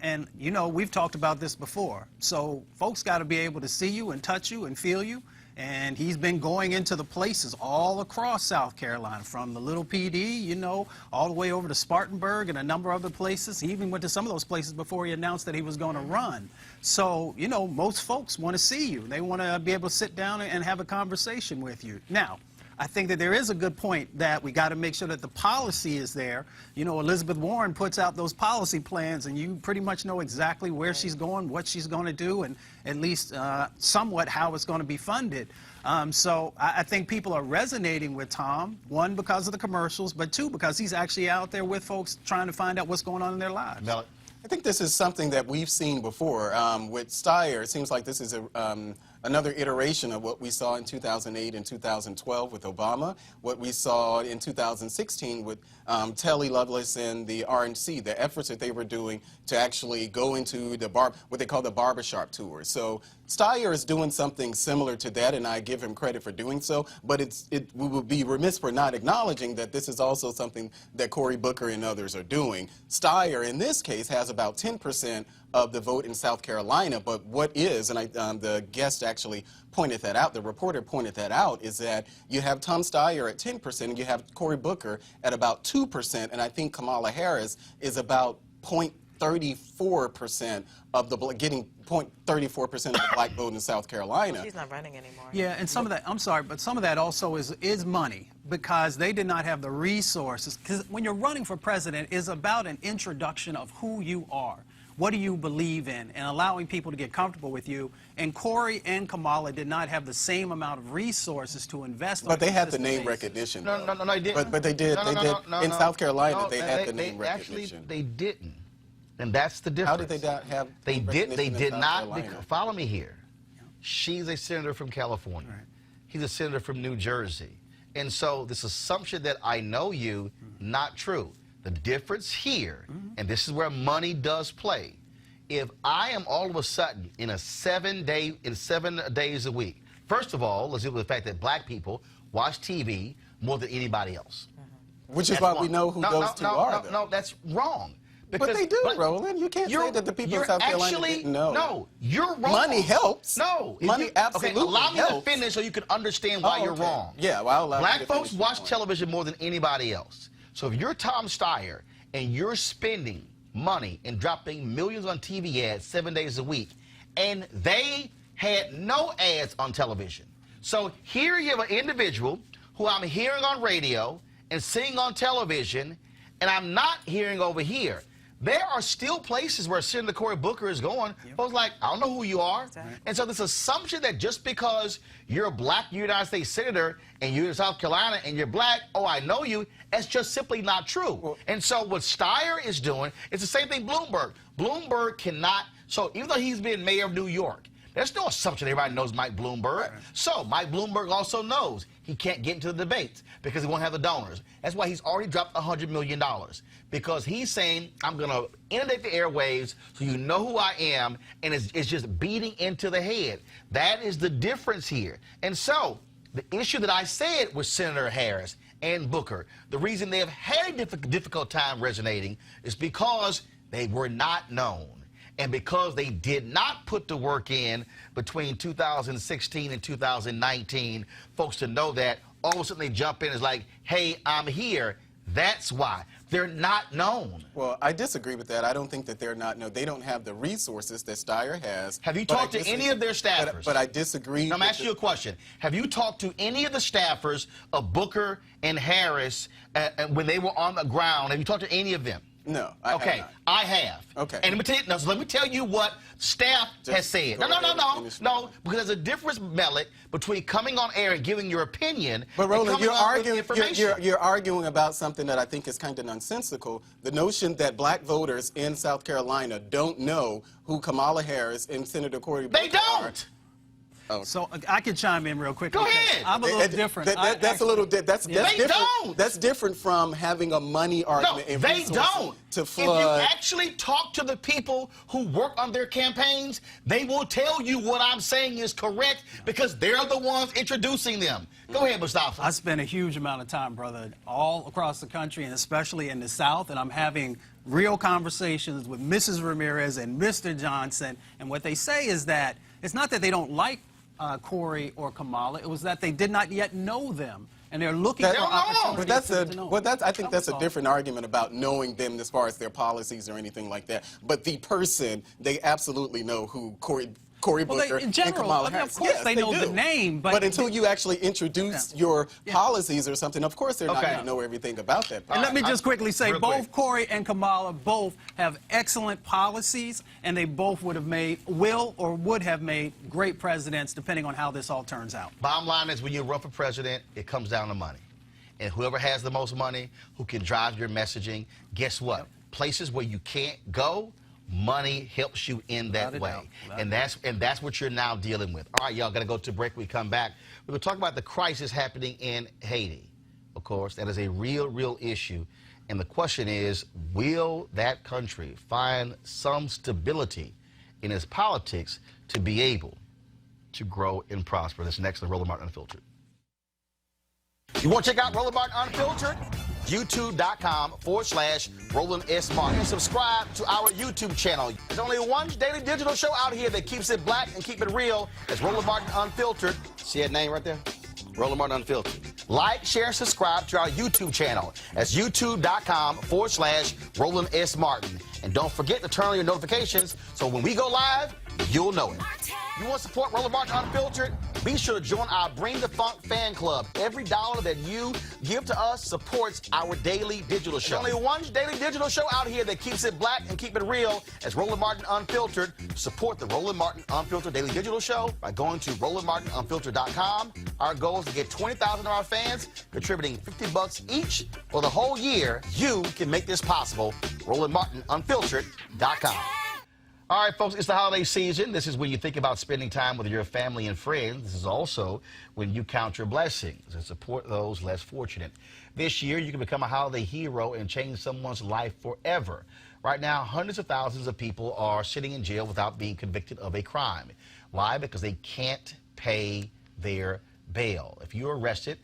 And, you know, we've talked about this before. So folks got to be able to see you and touch you and feel you. And he's been going into the places all across South Carolina, from the Little PD, you know, all the way over to Spartanburg and a number of other places. He even went to some of those places before he announced that he was going to run. So, you know, most folks want to see you. They want to be able to sit down and have a conversation with you. Now, I think that there is a good point that we got to make sure that the policy is there. You know, Elizabeth Warren puts out those policy plans, and you pretty much know exactly where she's going, what she's going to do, and at least somewhat how it's going to be funded. So I think people are resonating with Tom, one, because of the commercials, but two, because he's actually out there with folks trying to find out what's going on in their lives. I think this is something that we've seen before. With Steyer, it seems like this is another iteration of what we saw in 2008 and 2012 with Obama, what we saw in 2016 with Telly Lovelace and the RNC, the efforts that they were doing to actually go into the what they call the barbershop tours. So Steyer is doing something similar to that, and I give him credit for doing so, but we would be remiss for not acknowledging that this is also something that Cory Booker and others are doing. Steyer, in this case, has about 10% of the vote in South Carolina, but what is, and the guest actually pointed that out, the reporter pointed that out, is that you have Tom Steyer at 10% and you have Cory Booker at about 2%, and I think Kamala Harris is about 0.3% 0.34% of the getting 0.34% of the black vote in South Carolina. She's not running anymore. Yeah, and some of that, I'm sorry, but some of that also is money, because they did not have the resources. Because when you're running for president, it's about an introduction of who you are. What do you believe in, and allowing people to get comfortable with you. And Corey and Kamala did not have the same amount of resources to invest. But on they had the consistent name basis. recognition. No, they didn't. But they did. In South Carolina, they had the name Actually, recognition. they didn't, and that's the difference. How did they not have? They did. They recognition in did South not. Carolina? Follow me here. She's a senator from California. Right. He's a senator from New Jersey, and so this assumption that I know you, not true. The difference here, and this is where money does play. If I am all of a sudden in 7 days a week, first of all, let's deal with the fact that black people watch TV more than anybody else. Which is why we know who those two are. No, that's wrong. But they do, Roland. You can't say that the people in South Carolina didn't know. No, you're wrong. Money helps. No. Money absolutely helps. Allow me to finish so you can understand why you're wrong. Yeah, well, I'll allow Black you to folks finish watch your point. television more than anybody else. So if you're Tom Steyer and you're spending money and dropping millions on TV ads 7 days a week, and they had no ads on television. So here you have an individual who I'm hearing on radio and seeing on television, and I'm not hearing over here. There are still places where Senator Cory Booker is going. Folks like, I don't know who you are. Exactly. And so this assumption that just because you're a black United States senator and you're in South Carolina and you're black, oh, I know you, that's just simply not true. Well, and so what Steyer is doing, it's the same thing Bloomberg. Bloomberg cannot, so even though he's been mayor of New York, there's no assumption everybody knows Mike Bloomberg. Right. So Mike Bloomberg also knows he can't get into the debates because he won't have the donors. That's why he's already dropped $100 million, because he's saying, I'm going to inundate the airwaves so you know who I am, and it's just beating into the head. That is the difference here. And so the issue that I said with Senator Harris and Booker, the reason they have had a difficult time resonating is because they were not known. And because they did not put the work in between 2016 and 2019, folks to know that, all of a sudden they jump in and it's like, hey, I'm here. That's why. They're not known. Well, I disagree with that. I don't think that they're not known. They don't have the resources that Steyer has. Have you talked to any of their staffers? But I disagree. Now, I'm asking you a question. Have you talked to any of the staffers of Booker and Harris when they were on the ground? Have you talked to any of them? No, I have not. I have. Okay. And let me tell you what staff has said. No, because there's a difference, Mellick, between coming on air and giving your opinion. But Roland, you're arguing about something that I think is kind of nonsensical. The notion that black voters in South Carolina don't know who Kamala Harris and Senator Cory Booker are. They don't. Oh. So I can chime in real quick. Go ahead. I'm a little different. That's different. That's different from having a money argument. No, and they don't. To flood. If you actually talk to the people who work on their campaigns, they will tell you what I'm saying is correct because they're the ones introducing them. Go ahead, Mustafa. I spend a huge amount of time, brother, all across the country and especially in the South, and I'm having real conversations with Mrs. Ramirez and Mr. Johnson, and what they say is that it's not that they don't like Cory or Kamala, it was that they did not yet know them, and they're looking for opportunities to know. I think that's a different argument about knowing them as far as their policies or anything like that. But the person, they absolutely know who Cory Booker in general, and Kamala Harris. of course they know the name, but until you actually introduce your policies or something, of course they're not going to know everything about that. And let me just quickly say, both Cory and Kamala both have excellent policies, and they both would have would have made great presidents, depending on how this all turns out. Bottom line is, when you run for president, it comes down to money. And whoever has the most money, who can drive your messaging, guess what? Places where you can't go, money helps you in that way. And that's what you're now dealing with. All right, y'all, got to go to break. We come back. We're going to talk about the crisis happening in Haiti. Of course, that is a real issue. And the question is, will that country find some stability in its politics to be able to grow and prosper? That's next on Roland Martin Unfiltered. You want to check out Roland Martin Unfiltered? YouTube.com/Roland S. Martin. And subscribe to our YouTube channel. There's only one daily digital show out here that keeps it black and keep it real. It's Roland Martin Unfiltered. See that name right there? Roland Martin Unfiltered. Like, share, subscribe to our YouTube channel. That's YouTube.com/Roland S. Martin. And don't forget to turn on your notifications so when we go live, you'll know it. You want to support Roland Martin Unfiltered? Be sure to join our Bring the Funk fan club. Every dollar that you give to us supports our daily digital show. There's only one daily digital show out here that keeps it black and keep it real as Roland Martin Unfiltered. Support the Roland Martin Unfiltered daily digital show by going to RolandMartinUnfiltered.com. Our goal is to get 20,000 of our fans contributing $50 each for the whole year. You can make this possible. RolandMartinUnfiltered.com. All right, folks, it's the holiday season. This is when you think about spending time with your family and friends. This is also when you count your blessings and support those less fortunate. This year, you can become a holiday hero and change someone's life forever. Right now, hundreds of thousands of people are sitting in jail without being convicted of a crime. Why? Because they can't pay their bail. If you're arrested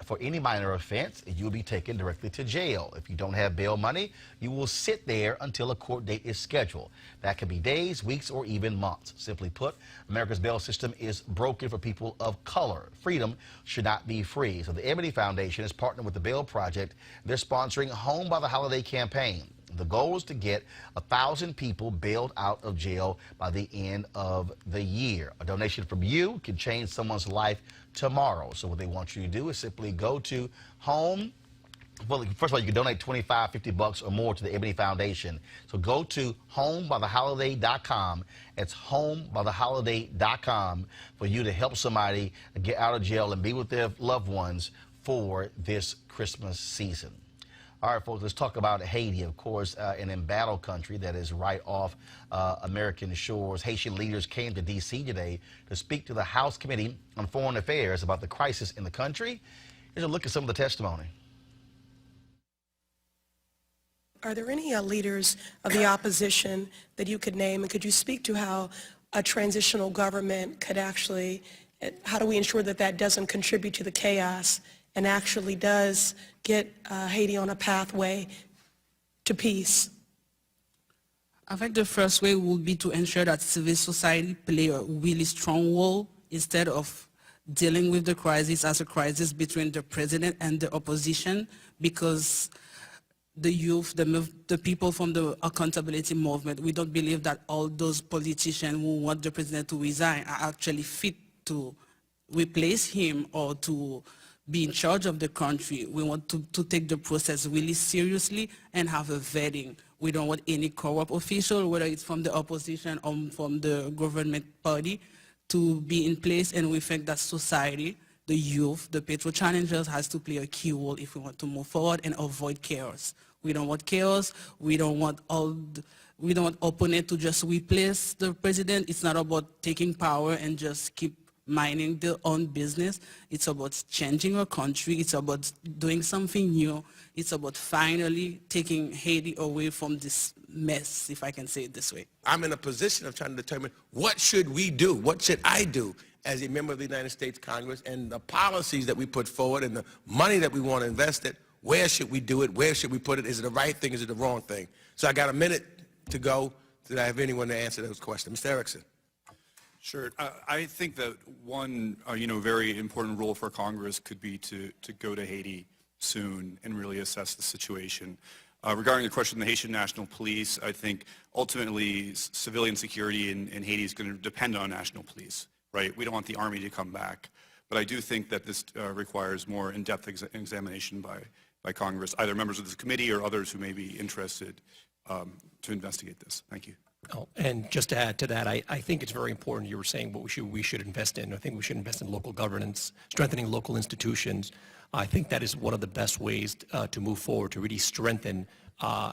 for any minor offense, you will be taken directly to jail. If you don't have bail money, you will sit there until a court date is scheduled. That could be days, weeks, or even months. Simply put, America's bail system is broken for people of color. Freedom should not be free. So the Ebony Foundation is partnering with the Bail Project. They're sponsoring Home by the Holiday campaign. The goal is to get 1,000 people bailed out of jail by the end of the year. A donation from you can change someone's life tomorrow. So what they want you to do is simply go to Home. Well, first of all, you can donate $25, $50 or more to the Ebony Foundation. So go to homebytheholiday.com. It's homebytheholiday.com for you to help somebody get out of jail and be with their loved ones for this Christmas season. All right, folks, let's talk about Haiti, of course, an embattled country that is right off American shores. Haitian leaders came to D.C. today to speak to the House Committee on Foreign Affairs about the crisis in the country. Here's a look at some of the testimony. Are there any leaders of the opposition that you could name, and could you speak to how a transitional government could actually, how do we ensure that that doesn't contribute to the chaos and actually does get Haiti on a pathway to peace? I think the first way would be to ensure that civil society play a really strong role instead of dealing with the crisis as a crisis between the president and the opposition, because the youth, the people from the accountability movement, we don't believe that all those politicians who want the president to resign are actually fit to replace him or to be in charge of the country. We want to take the process really seriously and have a vetting. We don't want any corrupt official, whether it's from the opposition or from the government party, to be in place. And we think that society, the youth, the petrol challengers has to play a key role if we want to move forward and avoid chaos. We don't want chaos. We don't want opponents to just replace the president. It's not about taking power and just keep minding their own business. It's about changing our country. It's about doing something new. It's about finally taking Haiti away from this mess, if I can say it this way. I'm in a position of trying to determine what should we do? What should I do as a member of the United States Congress, and the policies that we put forward and the money that we want to invest it, where should we do it? Where should we put it? Is it the right thing? Is it the wrong thing? So I got a minute to go. Did I have anyone to answer those questions? Mr. Erickson. Sure. I think that one, very important role for Congress could be to go to Haiti soon and really assess the situation. Regarding the question of the Haitian National Police, I think ultimately civilian security in Haiti is going to depend on national police, right? We don't want the army to come back. But I do think that this requires more in-depth examination by Congress, either members of this committee or others who may be interested to investigate this. Thank you. Oh, and just to add to that, I think it's very important. You were saying what we should invest in. I think we should invest in local governance, strengthening local institutions. I think that is one of the best ways to move forward, to really strengthen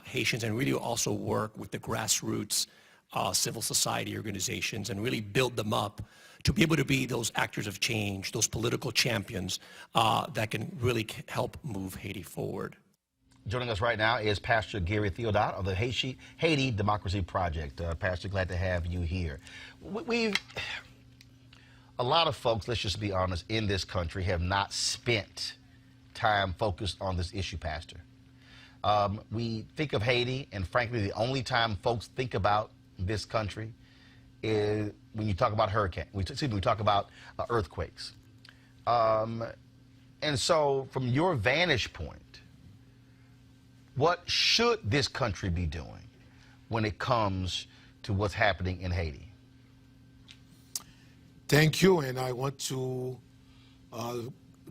Haitians and really also work with the grassroots civil society organizations and really build them up to be able to be those actors of change, those political champions that can really help move Haiti forward. Joining us right now is Pastor Gary Theodot of the Haiti Democracy Project. Pastor, glad to have you here. A lot of folks, let's just be honest, in this country have not spent time focused on this issue, Pastor. We think of Haiti, and frankly, the only time folks think about this country is when you talk about we talk about earthquakes. And so from your vantage point, what should this country be doing? when it comes to what's happening in Haiti? Thank you, and I want to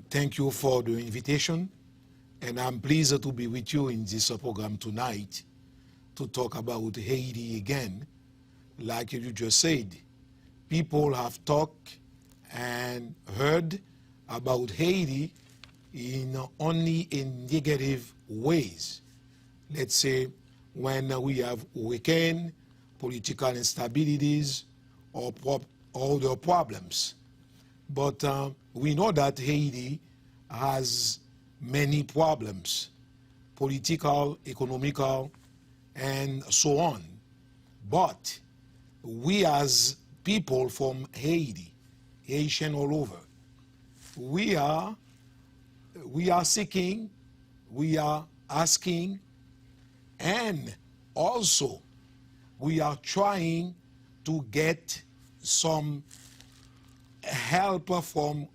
thank you for the invitation, and I'm pleased to be with you in this program tonight to talk about Haiti again. Like you just said, people have talked and heard about Haiti in only in negative ways. Let's say when we have weekend, political instabilities, or other problems. But we know that Haiti has many problems, political, economical, and so on. But we as people from Haiti, Haitian all over, we are seeking, we are asking, and also we are trying to get some help from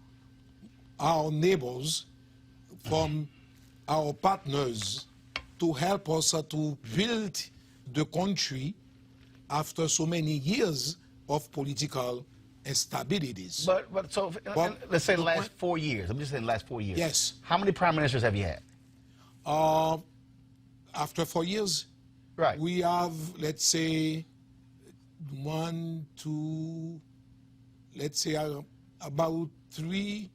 our neighbors, from our partners, to help us to build the country after so many years of political instabilities. But let's say the last 4 years. I'm just saying the last 4 years. Yes. How many prime ministers have you had? After 4 years, right, we have, let's say, about three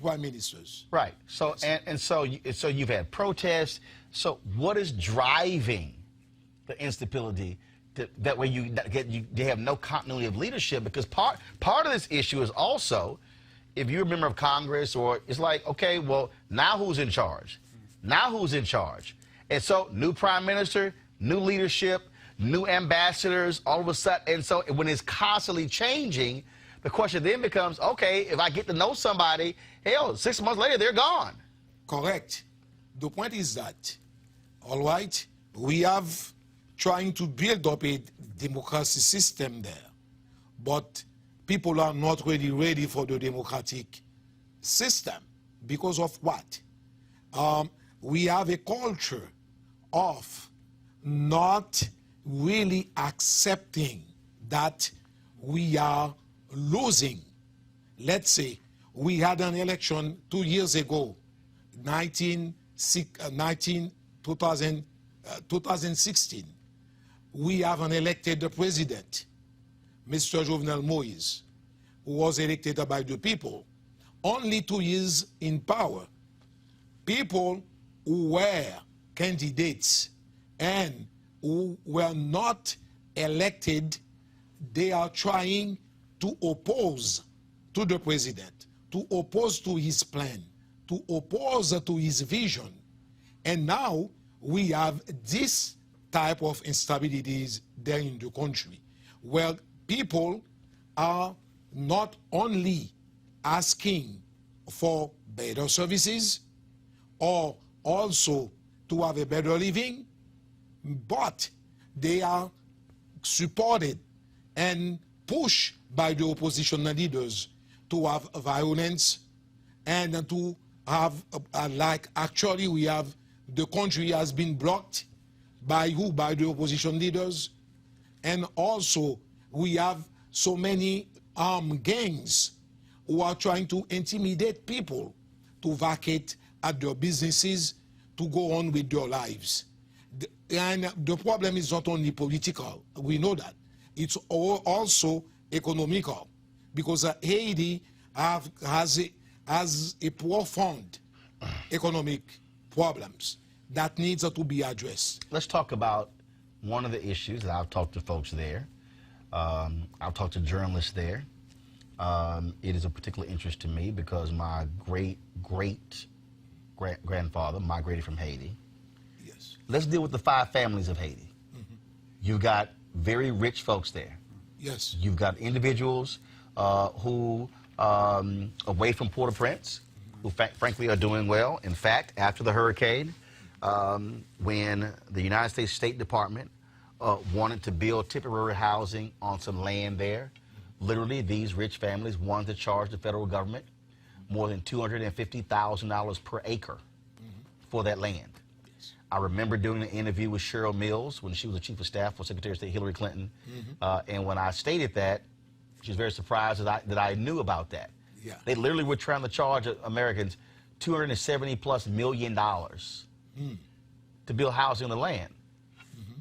prime ministers. Right. So yes. So you've had protests. So what is driving the instability? That way you have no continuity of leadership, because part of this issue is also, if you're a member of Congress, or it's like, okay, well, now who's in charge? Now who's in charge? And so new prime minister, new leadership, new ambassadors, all of a sudden. And so when it's constantly changing, the question then becomes, okay, if I get to know somebody, hell, 6 months later, they're gone. Correct. The point is that, all right, we have trying to build up a democracy system there, but people are not really ready for the democratic system. Because of what? We have a culture of not really accepting that we are losing. Let's say we had an election 2 years ago, 2016. We have an elected president, Mr. Jovenel Moïse, who was elected by the people. Only 2 years in power. People who were candidates and who were not elected, they are trying to oppose to the president, to oppose to his plan, to oppose to his vision. And now we have this type of instabilities there in the country, where people are not only asking for better services or also to have a better living, but they are supported and pushed by the opposition leaders to have violence and to have, actually we have, the country has been blocked by who? By the opposition leaders. And also we have so many armed gangs who are trying to intimidate people to vacate at their businesses, to go on with their lives. And the problem is not only political, we know that. It's also economical, because Haiti has a profound economic problems that needs to be addressed. Let's talk about one of the issues that I've talked to folks there. I've talked to journalists there. It is of particular interest to me because my great-grandfather migrated from Haiti. Yes. Let's deal with the 5 families of Haiti. Mm-hmm. You've got very rich folks there. Yes. You've got individuals who, away from Port-au-Prince, who frankly are doing well. In fact, after the hurricane, when the United States State Department wanted to build temporary housing on some land there, literally these rich families wanted to charge the federal government more than $250,000 per acre for that land. I remember doing an interview with Cheryl Mills when she was the chief of staff for Secretary of State Hillary Clinton. And when I stated that, she was very surprised that I knew about that. Yeah. They literally were trying to charge Americans $270+ million to build housing on the land.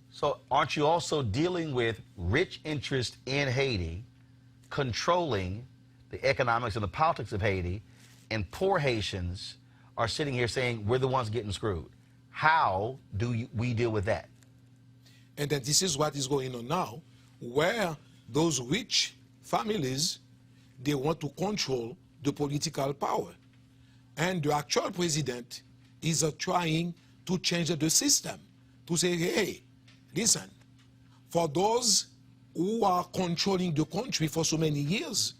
So aren't you also dealing with rich interests in Haiti controlling the economics and the politics of Haiti, and poor Haitians are sitting here saying we're the ones getting screwed? How do we deal with that? And then this is what is going on now, where those rich families, they want to control the political power. And the actual president is trying to change the system, to say, hey, listen, for those who are controlling the country for so many years,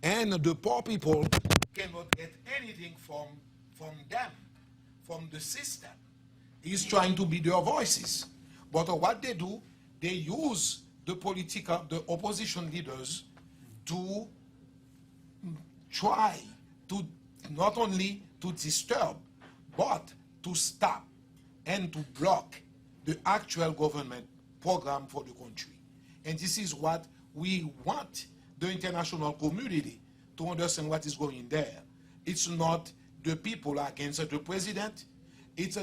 and the poor people cannot get anything from them, from the system. He's trying to be their voices. But what they do, they use the opposition leaders to try to not only to disturb, but to stop and to block the actual government program for the country. And this is what we want the international community to understand what is going there. It's not the people against the president. It's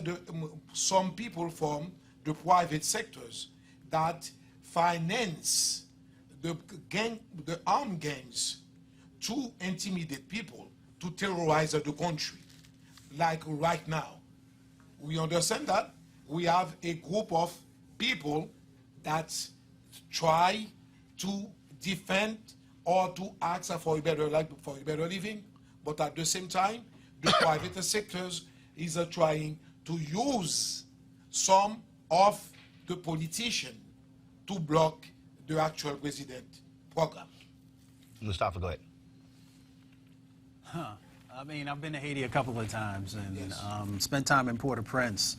some people from the private sectors that finance the armed gangs to intimidate people, to terrorize the country. Like right now, we understand that we have a group of people that try to defend or to ask for a better life, for a better living, but at the same time, the private sectors is trying to use some of the politicians to block the actual president program. Mustafa, go ahead. I mean, I've been to Haiti a couple of times and spent time in Port-au-Prince.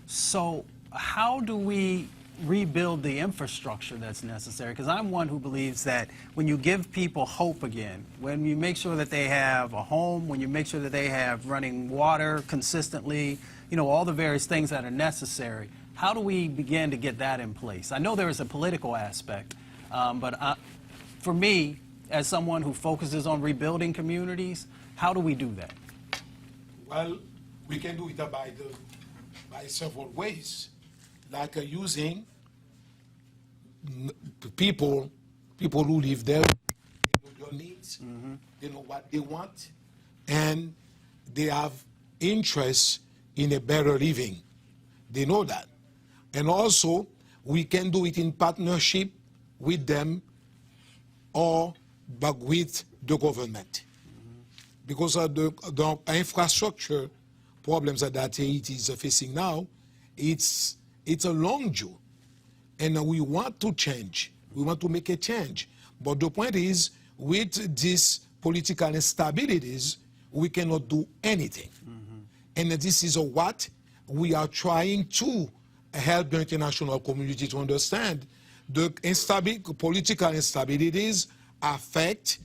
So how do we rebuild the infrastructure that's necessary? Because I'm one who believes that when you give people hope again, when you make sure that they have a home, when you make sure that they have running water consistently, you know, all the various things that are necessary, how do we begin to get that in place? I know there is a political aspect, but for me, as someone who focuses on rebuilding communities, how do we do that? Well, we can do it by several ways, like using people who live there, they know their needs, they know what they want, and they have interest in a better living. They know that. And also, we can do it in partnership with them or but with the government. Because of the infrastructure problems that Haiti is facing now, it's a long journey. And we want to change. We want to make a change. But the point is, with these political instabilities, we cannot do anything. And this is what we are trying to help the international community to understand. The political instabilities affect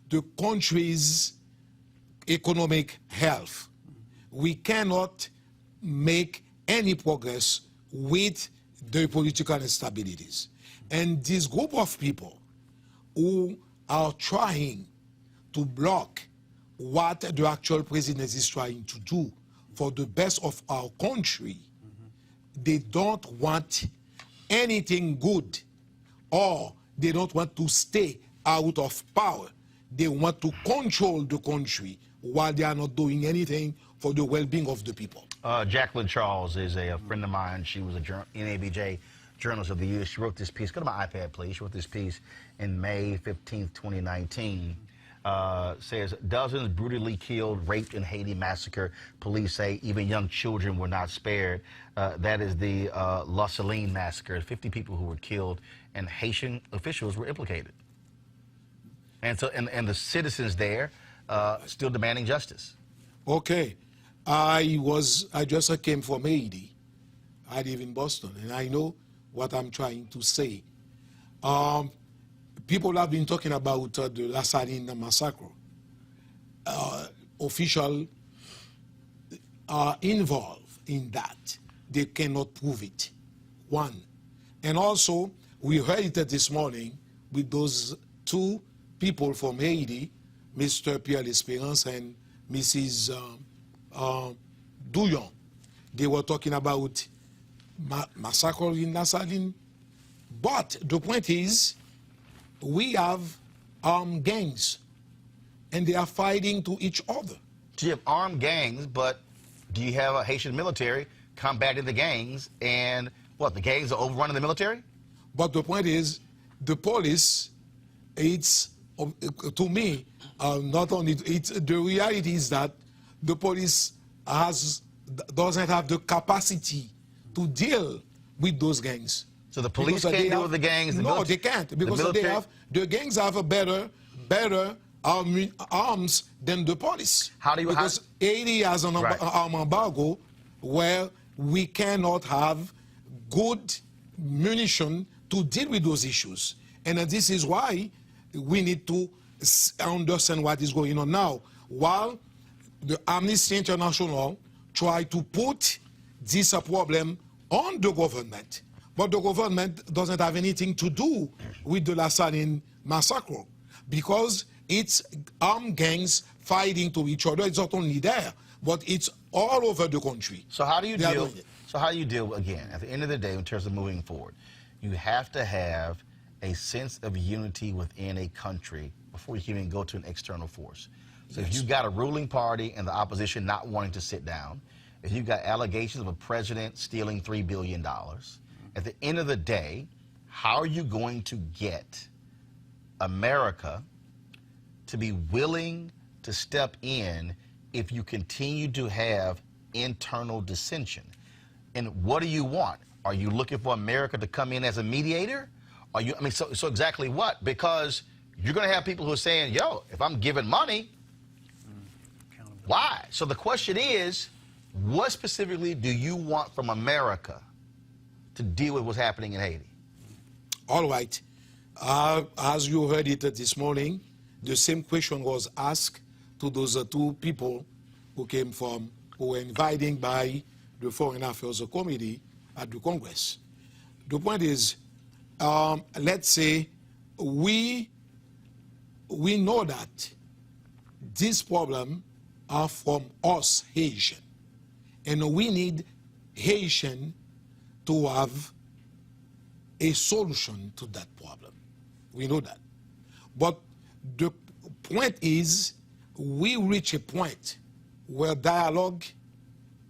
the country's economic health. We cannot make any progress with the political instabilities. And this group of people who are trying to block what the actual president is trying to do for the best of our country, they don't want anything good, or they don't want to stay out of power. They want to control the country while they are not doing anything for the well-being of the people. Jacqueline Charles is a friend of mine. She was a NABJ Journalist of the Year. She wrote this piece. Go to my iPad, please. She wrote this piece in May 15th, 2019. Says, dozens brutally killed, raped in Haiti massacre. Police say even young children were not spared. That is the La Saline massacre. 50 people who were killed, and Haitian officials were implicated. And so, and the citizens there still demanding justice. Okay. I just came from Haiti. I live in Boston, and I know what I'm trying to say. People have been talking about the La Saline massacre. Officials are involved in that. they cannot prove it. One. And also, we heard it this morning with those two people from Haiti, Mr. Pierre L'Espérance and Mrs. Douillon. They were talking about massacre in Nassaline. But the point is, we have armed gangs, and they are fighting to each other. So you have armed gangs, but do you have a Haitian military combating the gangs, and what, the gangs are overrunning the military? But the point is, the police, it's, to me, not only, the reality is that the police doesn't have the capacity to deal with those gangs. So the police can't deal with the gangs? No, they can't, because the gangs have a better arms than the police. Because Haiti has an arm embargo where we cannot have good munition to deal with those issues. And this is why we need to understand what is going on now. While the Amnesty International try to put this problem on the government, but the government doesn't have anything to do with the Nassaline massacre, because it's armed gangs fighting to each other. It's not only there, but it's all over the country. So how do you deal? So how do you deal, again, at the end of the day, in terms of moving forward? You have to have a sense of unity within a country before you can even go to an external force. So if you've got a ruling party and the opposition not wanting to sit down, if you've got allegations of a president stealing $3 billion, at the end of the day, how are you going to get America to be willing to step in if you continue to have internal dissension? And what do you want? Are you looking for America to come in as a mediator? Are you, I mean, so exactly what? Because you're going to have people who are saying, yo, if I'm giving money, why? So the question is, what specifically do you want from America to deal with what's happening in Haiti? All right. As you heard it this morning, the same question was asked to those two people who were invited by the Foreign Affairs Committee at the Congress. The point is, let's say we know that this problem are from us Haitian, and we need Haitian to have a solution to that problem. We know that. But the point is, we reach a point where dialogue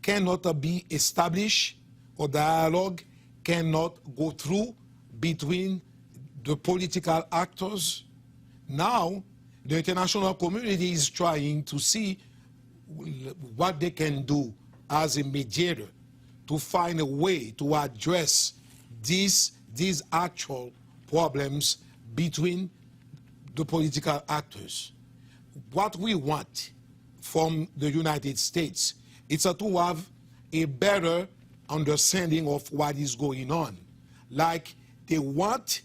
cannot be established, or dialogue cannot go through between the political actors. Now, the international community is trying to see what they can do as a mediator to find a way to address these actual problems between the political actors. What we want from the United States is to have a better understanding of what is going on. Like, they want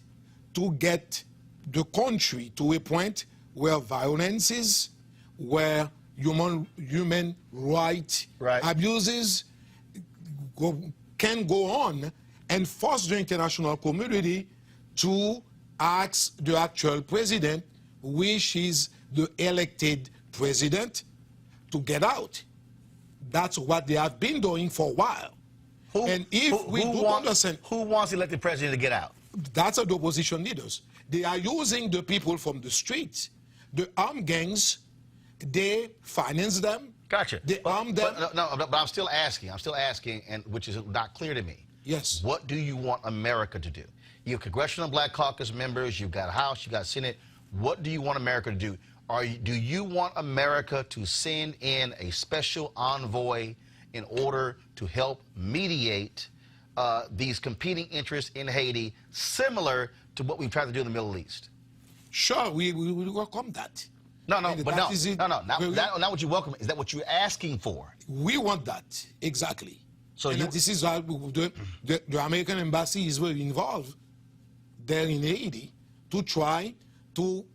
to get the country to a point where violence is, where human rights abuses can go on, and force the international community to ask the actual president, which is the elected president, to get out. That's what they have been doing for a while. Who wants the elected president to get out? That's the opposition leaders. They are using the people from the streets. The armed gangs, they finance them. Gotcha. They arm them. But I'm still asking, and which is not clear to me. Yes. What do you want America to do? You have Congressional Black Caucus members, you've got House, you've got Senate. What do you want America to do? Do you want America to send in a special envoy in order to help mediate these competing interests in Haiti, similar to what we've tried to do in the Middle East? Sure, we welcome that. Not what you welcome. Is that what you're asking for? We want that, exactly. So this is why the American embassy is very involved there in Haiti to try to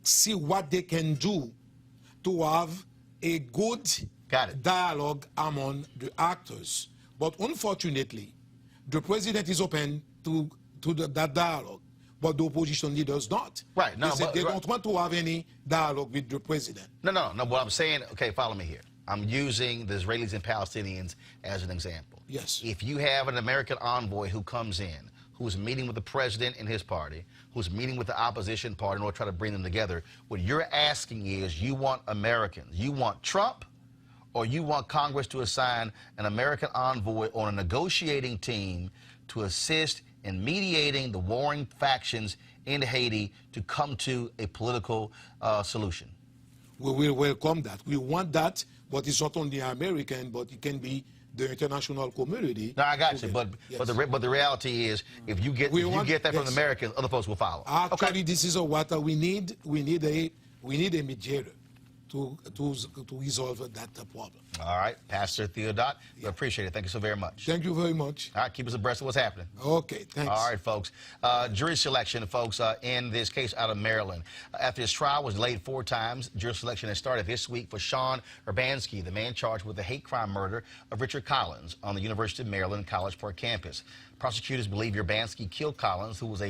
see what they can do to have a good dialogue among the actors. But unfortunately, the president is open to that dialogue, but the opposition leaders not. Right. No, they said but, they don't want to have any dialogue with the president. No. What I'm saying, okay, follow me here. I'm using the Israelis and Palestinians as an example. Yes. If you have an American envoy who comes in, who's meeting with the president and his party, who's meeting with the opposition party in order to try to bring them together, what you're asking is you want Americans, you want Trump, or you want Congress to assign an American envoy on a negotiating team to assist in mediating the warring factions in Haiti to come to a political solution. We will welcome that. We want that, but it's not only American, but it can be the international community. No, I got you, but the reality is, if you get that from the Americans, other folks will follow. Actually, this is what we need. We need a mediator to resolve that problem. All right, Pastor Theodot, we appreciate it. Thank you so very much. Thank you very much. All right, keep us abreast of what's happening. Okay, thanks. All right, folks. Jury selection, folks, in this case out of Maryland. After his trial was delayed 4 times, jury selection has started this week for Sean Urbanski, the man charged with the hate crime murder of Richard Collins on the University of Maryland College Park campus. Prosecutors believe Urbanski killed Collins, who was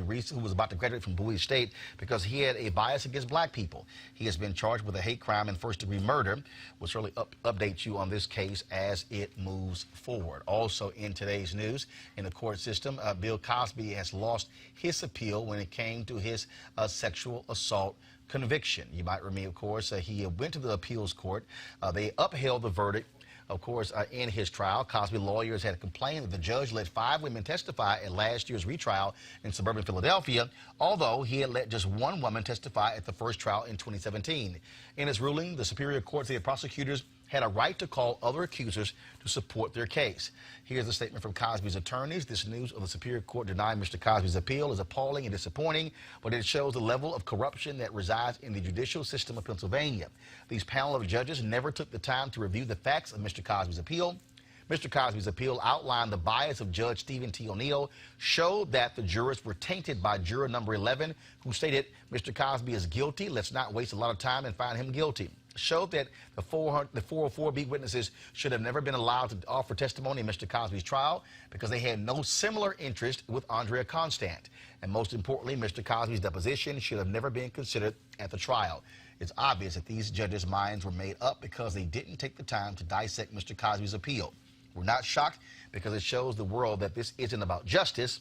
about to graduate from Bowie State, because he had a bias against black people. He has been charged with a hate crime and first-degree murder. We'll certainly update you on this case as it moves forward. Also in today's news, in the court system, Bill Cosby has lost his appeal when it came to his sexual assault conviction. You might remember, of course, he went to the appeals court. They upheld the verdict. Of course, in his trial, Cosby lawyers had complained that the judge let 5 women testify at last year's retrial in suburban Philadelphia, although he had let just 1 woman testify at the first trial in 2017. In his ruling, the Superior Court said prosecutors had a right to call other accusers to support their case. Here's a statement from Cosby's attorneys. This news of the Superior Court denying Mr. Cosby's appeal is appalling and disappointing, but it shows the level of corruption that resides in the judicial system of Pennsylvania. These panel of judges never took the time to review the facts of Mr. Cosby's appeal. Mr. Cosby's appeal outlined the bias of Judge Stephen T. O'Neill, showed that the jurors were tainted by juror number 11, who stated, Mr. Cosby is guilty. Let's not waste a lot of time and find him guilty. Showed that the 404B witnesses should have never been allowed to offer testimony in Mr. Cosby's trial because they had no similar interest with Andrea Constant. And most importantly, Mr. Cosby's deposition should have never been considered at the trial. It's obvious that these judges' minds were made up because they didn't take the time to dissect Mr. Cosby's appeal. We're not shocked because it shows the world that this isn't about justice.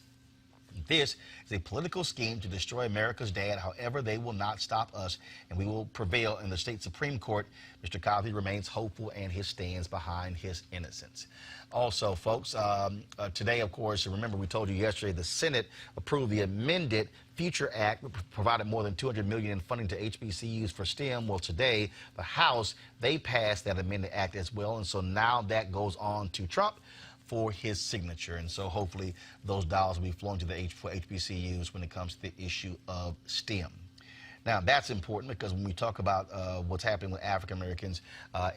This is a political scheme to destroy America's dad. However, they will not stop us, and we will prevail in the state Supreme Court. Mr. Cosby remains hopeful, and he stands behind his innocence. Also, folks, today, of course, remember we told you yesterday the Senate approved the amended Future Act, which provided more than $200 million in funding to HBCUs for STEM. Well, today, the House, they passed that amended act as well, and so now that goes on to Trump for his signature. And so hopefully those dollars will be flowing to the HBCUs when it comes to the issue of STEM. Now, that's important because when we talk about what's happening with African Americans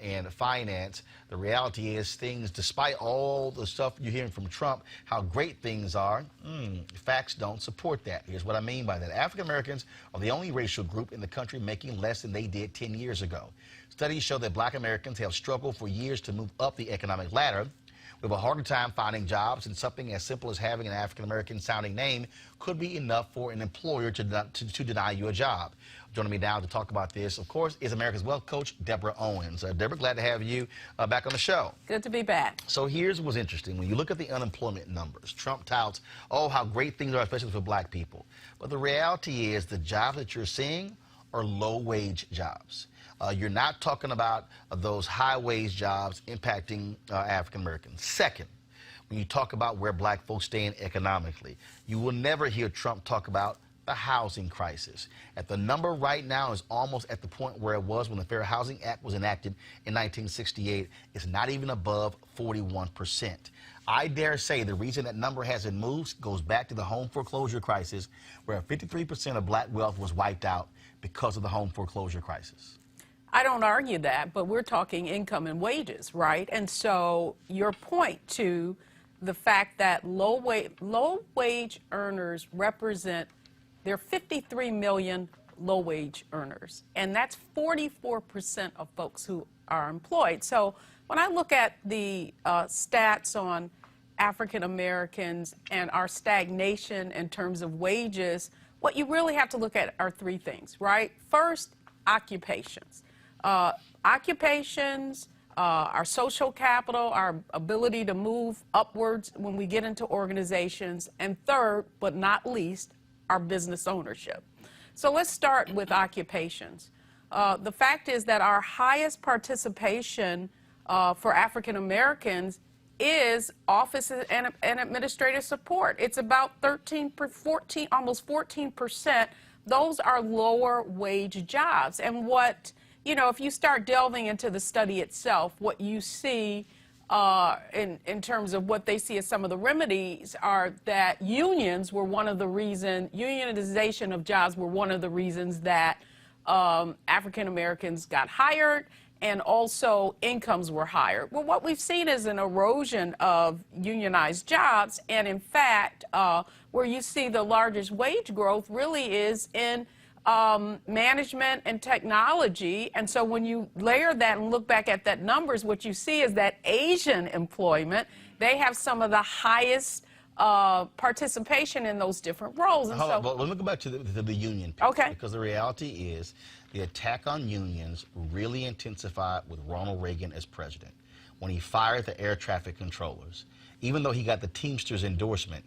and finance, the reality is things, despite all the stuff you're hearing from Trump, how great things are, facts don't support that. Here's what I mean by that. African Americans are the only racial group in the country making less than they did 10 years ago. Studies show that Black Americans have struggled for years to move up the economic ladder. We have a harder time finding jobs, and something as simple as having an African-American sounding name could be enough for an employer to deny you a job. Joining me now to talk about this, of course, is America's Wealth Coach, Deborah Owens. Deborah, glad to have you back on the show. Good to be back. So here's what's interesting. When you look at the unemployment numbers, Trump touts, oh, how great things are, especially for black people. But the reality is the jobs that you're seeing are low-wage jobs. You're not talking about those high-wage jobs impacting African Americans. Second, when you talk about where black folks stand economically, you will never hear Trump talk about the housing crisis. The number right now is almost at the point where it was when the Fair Housing Act was enacted in 1968. It's not even above 41%. I dare say the reason that number hasn't moved goes back to the home foreclosure crisis, where 53% of black wealth was wiped out because of the home foreclosure crisis. I don't argue that, but we're talking income and wages, right? And so your point to the fact that low-wage earners represent, there are 53 million low-wage earners, and that's 44% of folks who are employed. So when I look at the stats on African Americans and our stagnation in terms of wages, what you really have to look at are three things, right? First, occupations. Our social capital, our ability to move upwards when we get into organizations, and third, but not least, our business ownership. So let's start with occupations. The fact is that our highest participation for African Americans is office and administrative support. It's about almost 14%. Those are lower wage jobs. And what, if you start delving into the study itself, what you see in terms of what they see as some of the remedies are that unions were one of the reasons, unionization of jobs were one of the reasons that African Americans got hired, and also incomes were higher. Well, what we've seen is an erosion of unionized jobs, and in fact, where you see the largest wage growth really is in management and technology. And so when you layer that and look back at that numbers, what you see is that Asian employment, they have some of the highest participation in those different roles. And Hold on, let me go back to the union piece. Okay. Because the reality is the attack on unions really intensified with Ronald Reagan as president when he fired the air traffic controllers, even though he got the Teamsters endorsement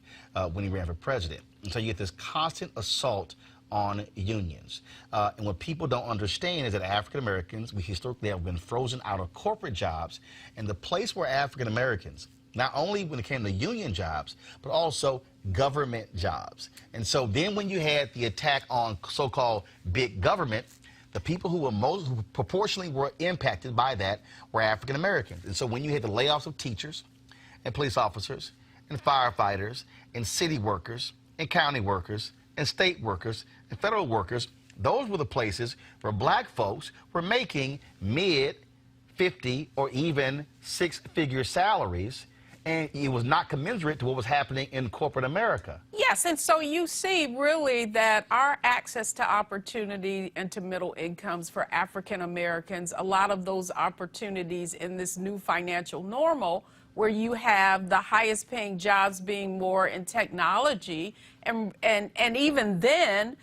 when he ran for president. And so you get this constant assault on unions. And what people don't understand is that African Americans, we historically have been frozen out of corporate jobs, and the place where African Americans, not only when it came to union jobs, but also government jobs. And so then when you had the attack on so-called big government, the people who who proportionally were impacted by that were African Americans. And so when you had the layoffs of teachers and police officers and firefighters and city workers and county workers and state workers and federal workers, those were the places where black folks were making mid 50 or even six-figure salaries, and it was not commensurate to what was happening in corporate America. Yes, and so you see really that our access to opportunity and to middle incomes for African Americans, a lot of those opportunities in this new financial normal where you have the highest paying jobs being more in technology, and even then,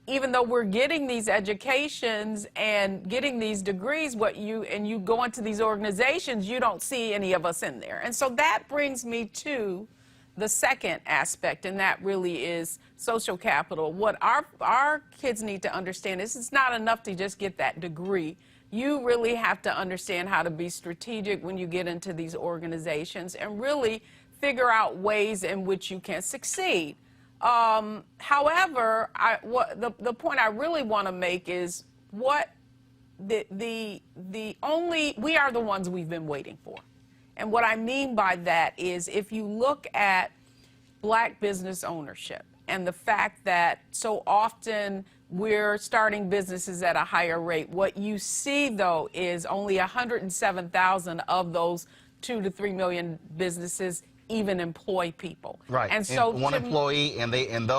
even though we're getting these educations and getting these degrees, you go into these organizations, you don't see any of us in there. And so that brings me to the second aspect, and that really is social capital. What our kids need to understand is it's not enough to just get that degree. You really have to understand how to be strategic when you get into these organizations and really figure out ways in which you can succeed. However, the point I really want to make is we are the ones we've been waiting for. And what I mean by that is if you look at black business ownership and the fact that so often we're starting businesses at a higher rate, what you see though is only 107,000 of those 2 to 3 million businesses even employ people. Right. And so one employee, and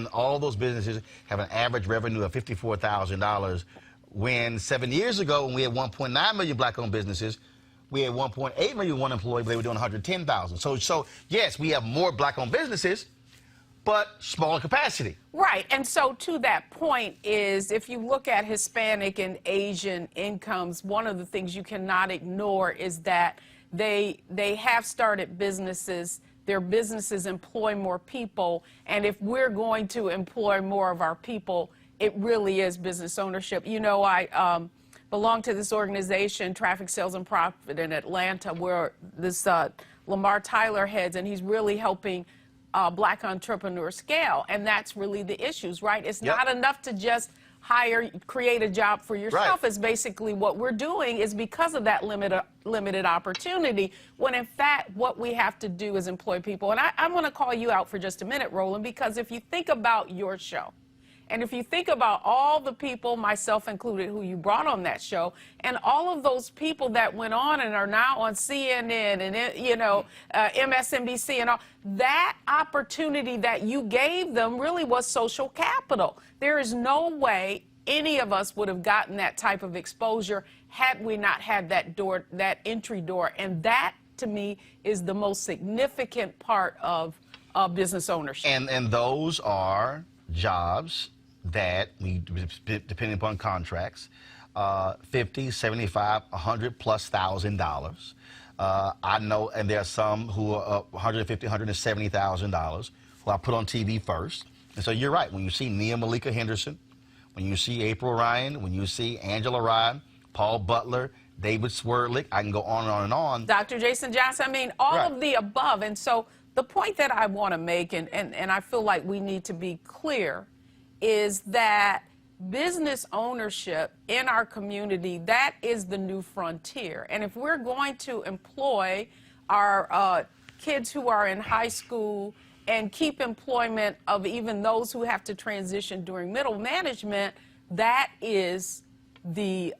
all those businesses have an average revenue of $54,000. When 7 years ago, when we had 1.9 million black-owned businesses, we had 1.8 million one employee, but they were doing 110,000. So yes, we have more black-owned businesses, but smaller capacity. Right, and so to that point is if you look at Hispanic and Asian incomes, one of the things you cannot ignore is that they have started businesses, their businesses employ more people, and if we're going to employ more of our people, it really is business ownership. You know, I belong to this organization, Traffic Sales and Profit in Atlanta, where this Lamar Tyler heads, and he's really helping black entrepreneurs scale, and that's really the issues, right? It's not enough to just create a job for yourself. Is basically what we're doing is because of that limited opportunity, when in fact what we have to do is employ people. And I'm going to call you out for just a minute, Roland, because if you think about your show, and if you think about all the people, myself included, who you brought on that show, and all of those people that went on and are now on CNN and, MSNBC and all, that opportunity that you gave them really was social capital. There is no way any of us would have gotten that type of exposure had we not had that entry door. And that to me is the most significant part of business ownership. And those are jobs that we, depending upon contracts, $50, $75, $100,000+. I know, and there are some who are $150,000, $170,000 who I put on TV first. And so you're right. When you see Nia Malika Henderson, when you see April Ryan, when you see Angela Rye, Paul Butler, David Swerdlick, I can go on and on and on. Dr. Jason Johnson, I mean, all Right. of the above. And so the point that I want to make, and I feel like we need to be clear, is that business ownership in our community, that is the new frontier. And if we're going to employ our kids who are in high school and keep employment of even those who have to transition during middle management, that is the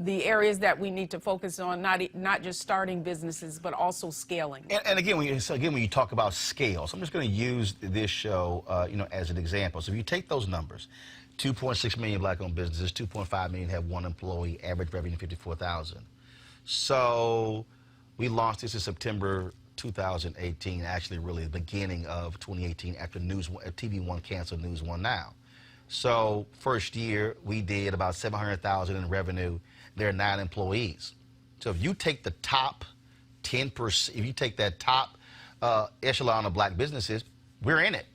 areas that we need to focus on, not just starting businesses, but also scaling. And again, when you talk about scale, so I'm just going to use this show, as an example. So if you take those numbers, 2.6 million black-owned businesses, 2.5 million have one employee, average revenue $54,000. So we launched this in September 2018, actually really the beginning of 2018 after TV One canceled News One Now. So first year we did about $700,000 in revenue. There are 9 employees. So if you take the top 10%, if you take that top echelon of black businesses, we're in it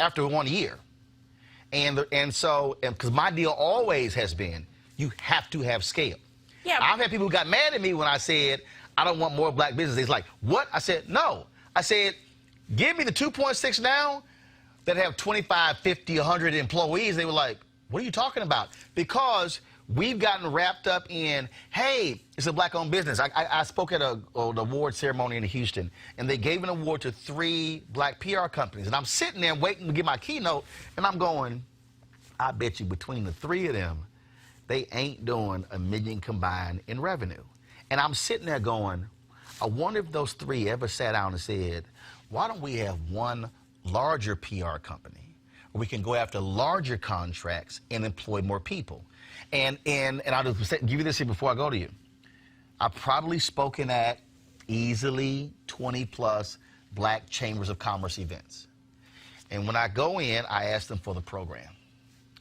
after 1 year. And so because my deal always has been, you have to have scale. Yeah. I've had people who got mad at me when I said, I don't want more black businesses. It's like, what? I said, no. I said, give me the 2.6 now that have 25, 50, 100 employees. They were like, what are you talking about? Because we've gotten wrapped up in, hey, it's a black-owned business. I spoke at an award ceremony in Houston, and they gave an award to 3 black PR companies. And I'm sitting there waiting to get my keynote, and I'm going, I bet you between the 3 of them, they ain't doing $1 million combined in revenue. And I'm sitting there going, I wonder if those 3 ever sat down and said, why don't we have one larger PR company where we can go after larger contracts and employ more people? And I'll just give you this here before I go to you. I've probably spoken at easily 20+ black chambers of commerce events. And when I go in, I ask them for the program.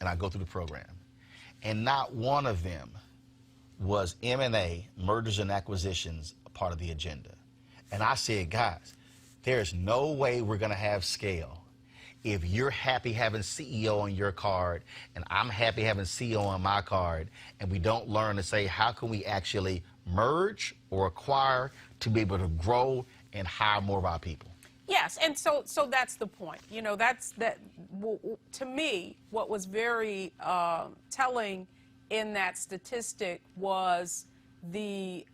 And I go through the program. And not one of them was M&A, mergers and acquisitions, a part of the agenda. And I said, guys, there's no way we're going to have scale if you're happy having CEO on your card and I'm happy having CEO on my card, and we don't learn to say, how can we actually merge or acquire to be able to grow and hire more of our people? Yes, and so that's the point. You know, to me, what was very telling in that statistic was the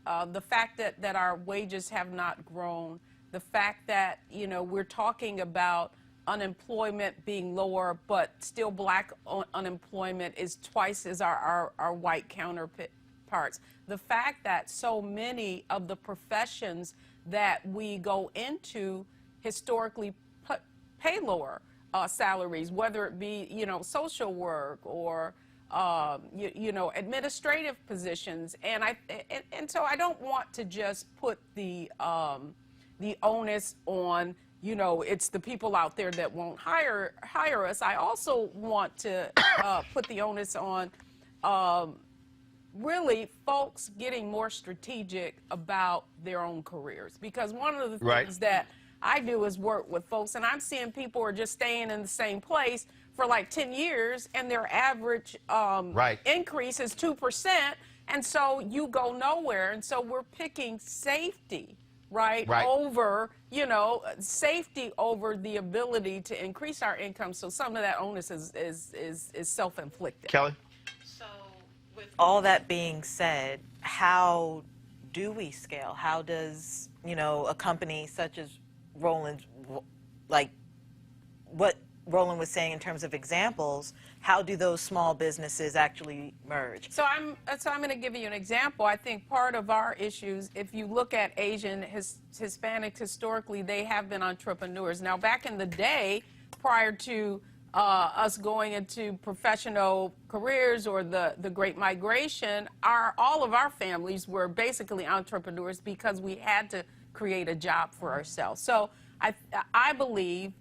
fact that our wages have not grown, the fact that, you know, we're talking about unemployment being lower, but still black unemployment is twice as our white counterparts. The fact that so many of the professions that we go into historically pay lower salaries, whether it be, you know, social work or you know, administrative positions, and so I don't want to just put the onus on, you know, it's the people out there that won't hire us. I also want to put the onus on really folks getting more strategic about their own careers, because one of the things that I do is work with folks, and I'm seeing people are just staying in the same place for like 10 years, and their average increase is 2%, and so you go nowhere. And so we're picking safety, over, you know, safety over the ability to increase our income. So some of that onus is self-inflicted. Kelly? So with all that being said, how do we scale? How does, you know, a company such as Roland, like what Roland was saying in terms of examples, how do those small businesses actually merge? So I'm going to give you an example. I think part of our issues, if you look at Asian, Hispanics, historically, they have been entrepreneurs. Now, back in the day, prior to us going into professional careers or the Great Migration, all of our families were basically entrepreneurs because we had to create a job for ourselves. So I believe,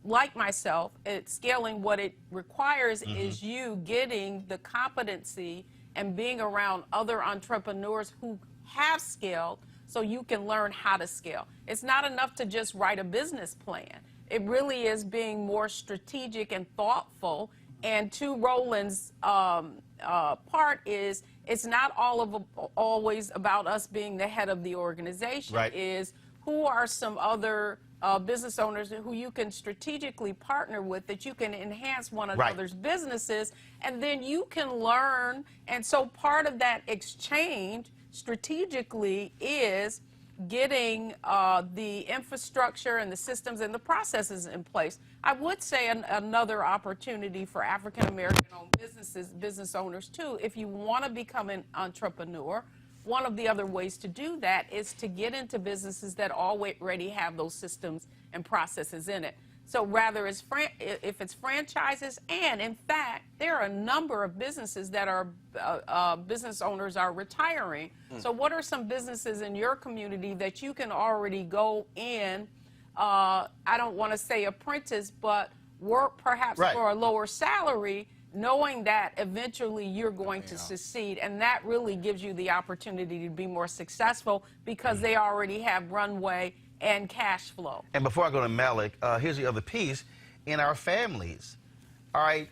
like myself, scaling what it requires is you getting the competency and being around other entrepreneurs who have scaled so you can learn how to scale. It's not enough to just write a business plan. It really is being more strategic and thoughtful. And to Roland's part is, it's not always about us being the head of the organization. Right. Is who are some other business owners who you can strategically partner with, that you can enhance one another's businesses, and then you can learn. And so part of that exchange strategically is getting the infrastructure and the systems and the processes in place. I would say another opportunity for African-American-owned business owners too, if you want to become an entrepreneur, one of the other ways to do that is to get into businesses that already have those systems and processes in it. So rather if it's franchises, and in fact, there are a number of businesses that are business owners are retiring. So what are some businesses in your community that you can already go in, I don't want to say apprentice, but work perhaps for a lower salary, knowing that eventually you're going to succeed, and that really gives you the opportunity to be more successful because they already have runway and cash flow. And before I go to Malik, here's the other piece. In our families, all right,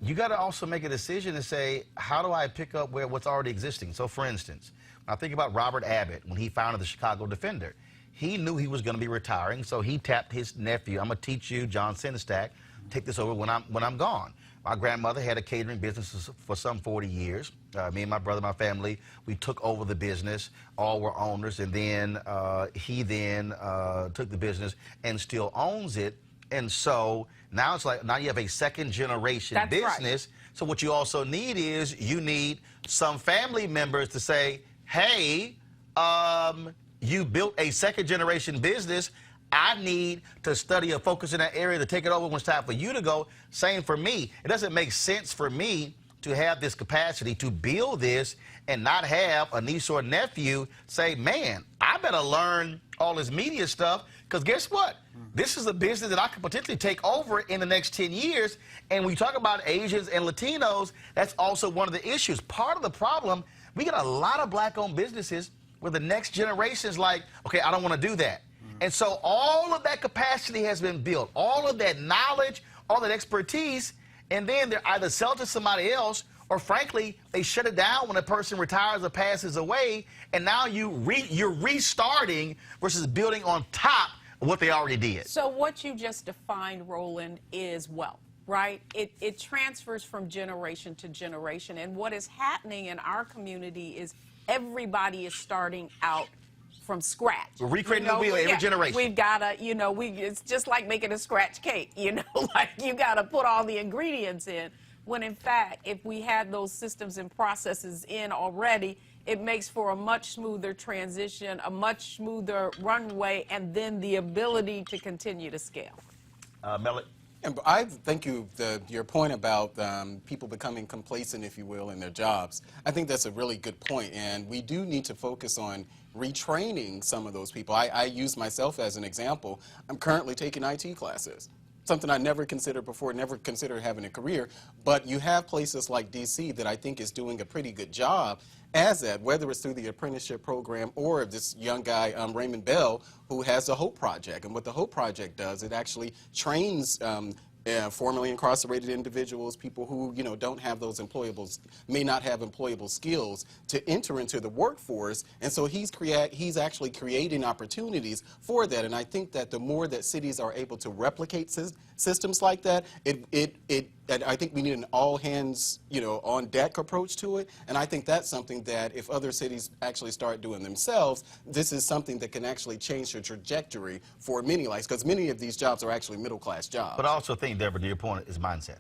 you got to also make a decision and say, how do I pick up what's already existing? So, for instance, when I think about Robert Abbott, when he founded the Chicago Defender, he knew he was going to be retiring, so he tapped his nephew. I'm going to teach you, John Sinestack, take this over when I'm gone. My grandmother had a catering business for some 40 years. Me and my brother, my family, we took over the business. All were owners, and then he took the business and still owns it. And so now it's like, now you have a second generation business. So what you also need is you need some family members to say, hey, you built a second generation business. I need to study or focus in that area to take it over when it's time for you to go. Same for me. It doesn't make sense for me to have this capacity to build this and not have a niece or a nephew say, man, I better learn all this media stuff, because guess what? This is a business that I could potentially take over in the next 10 years. And when you talk about Asians and Latinos, that's also one of the issues. Part of the problem, we got a lot of black-owned businesses where the next generation is like, okay, I don't want to do that. And so all of that capacity has been built, all of that knowledge, all that expertise, and then they're either sell to somebody else, or frankly, they shut it down when a person retires or passes away, and now you're restarting versus building on top of what they already did. So what you just defined, Roland, is wealth, right? It transfers from generation to generation, and what is happening in our community is everybody is starting out from scratch. We're recreating the wheel every generation. We've got to, it's just like making a scratch cake, like you got to put all the ingredients in. When in fact, if we had those systems and processes in already, it makes for a much smoother transition, a much smoother runway, and then the ability to continue to scale. Malik? And I think your point about people becoming complacent, if you will, in their jobs, I think that's a really good point, and we do need to focus on retraining some of those people. I use myself as an example. I'm currently taking IT classes, something I never considered before, never considered having a career, but you have places like D.C. that I think is doing a pretty good job as that, whether it's through the apprenticeship program or this young guy, Raymond Bell, who has the Hope Project. And what the Hope Project does, it actually trains formerly incarcerated individuals, people who don't have those may not have employable skills to enter into the workforce, and so he's actually creating opportunities for that. And I think that the more that cities are able to replicate systems like that, I think we need an all hands on deck approach to it. And I think that's something that if other cities actually start doing themselves, this is something that can actually change the trajectory for many lives, because many of these jobs are actually middle class jobs. But I also think, Deborah, to your point, is mindset.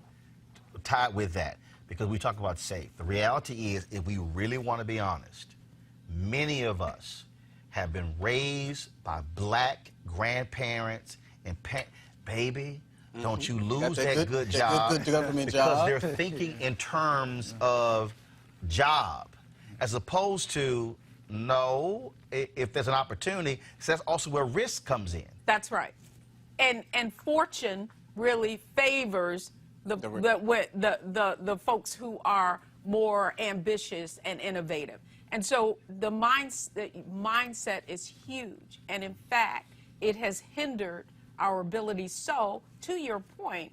Tied with that, because we talk about safe. The reality is, if we really want to be honest, many of us have been raised by black grandparents and baby, Don't you Got lose that good job good government because job. they're thinking in terms of job, as opposed to no, if there's an opportunity, so that's also where risk comes in. That's right. And fortune really favors the folks who are more ambitious and innovative. And so the mindset is huge. And in fact, it has hindered our ability. So to your point,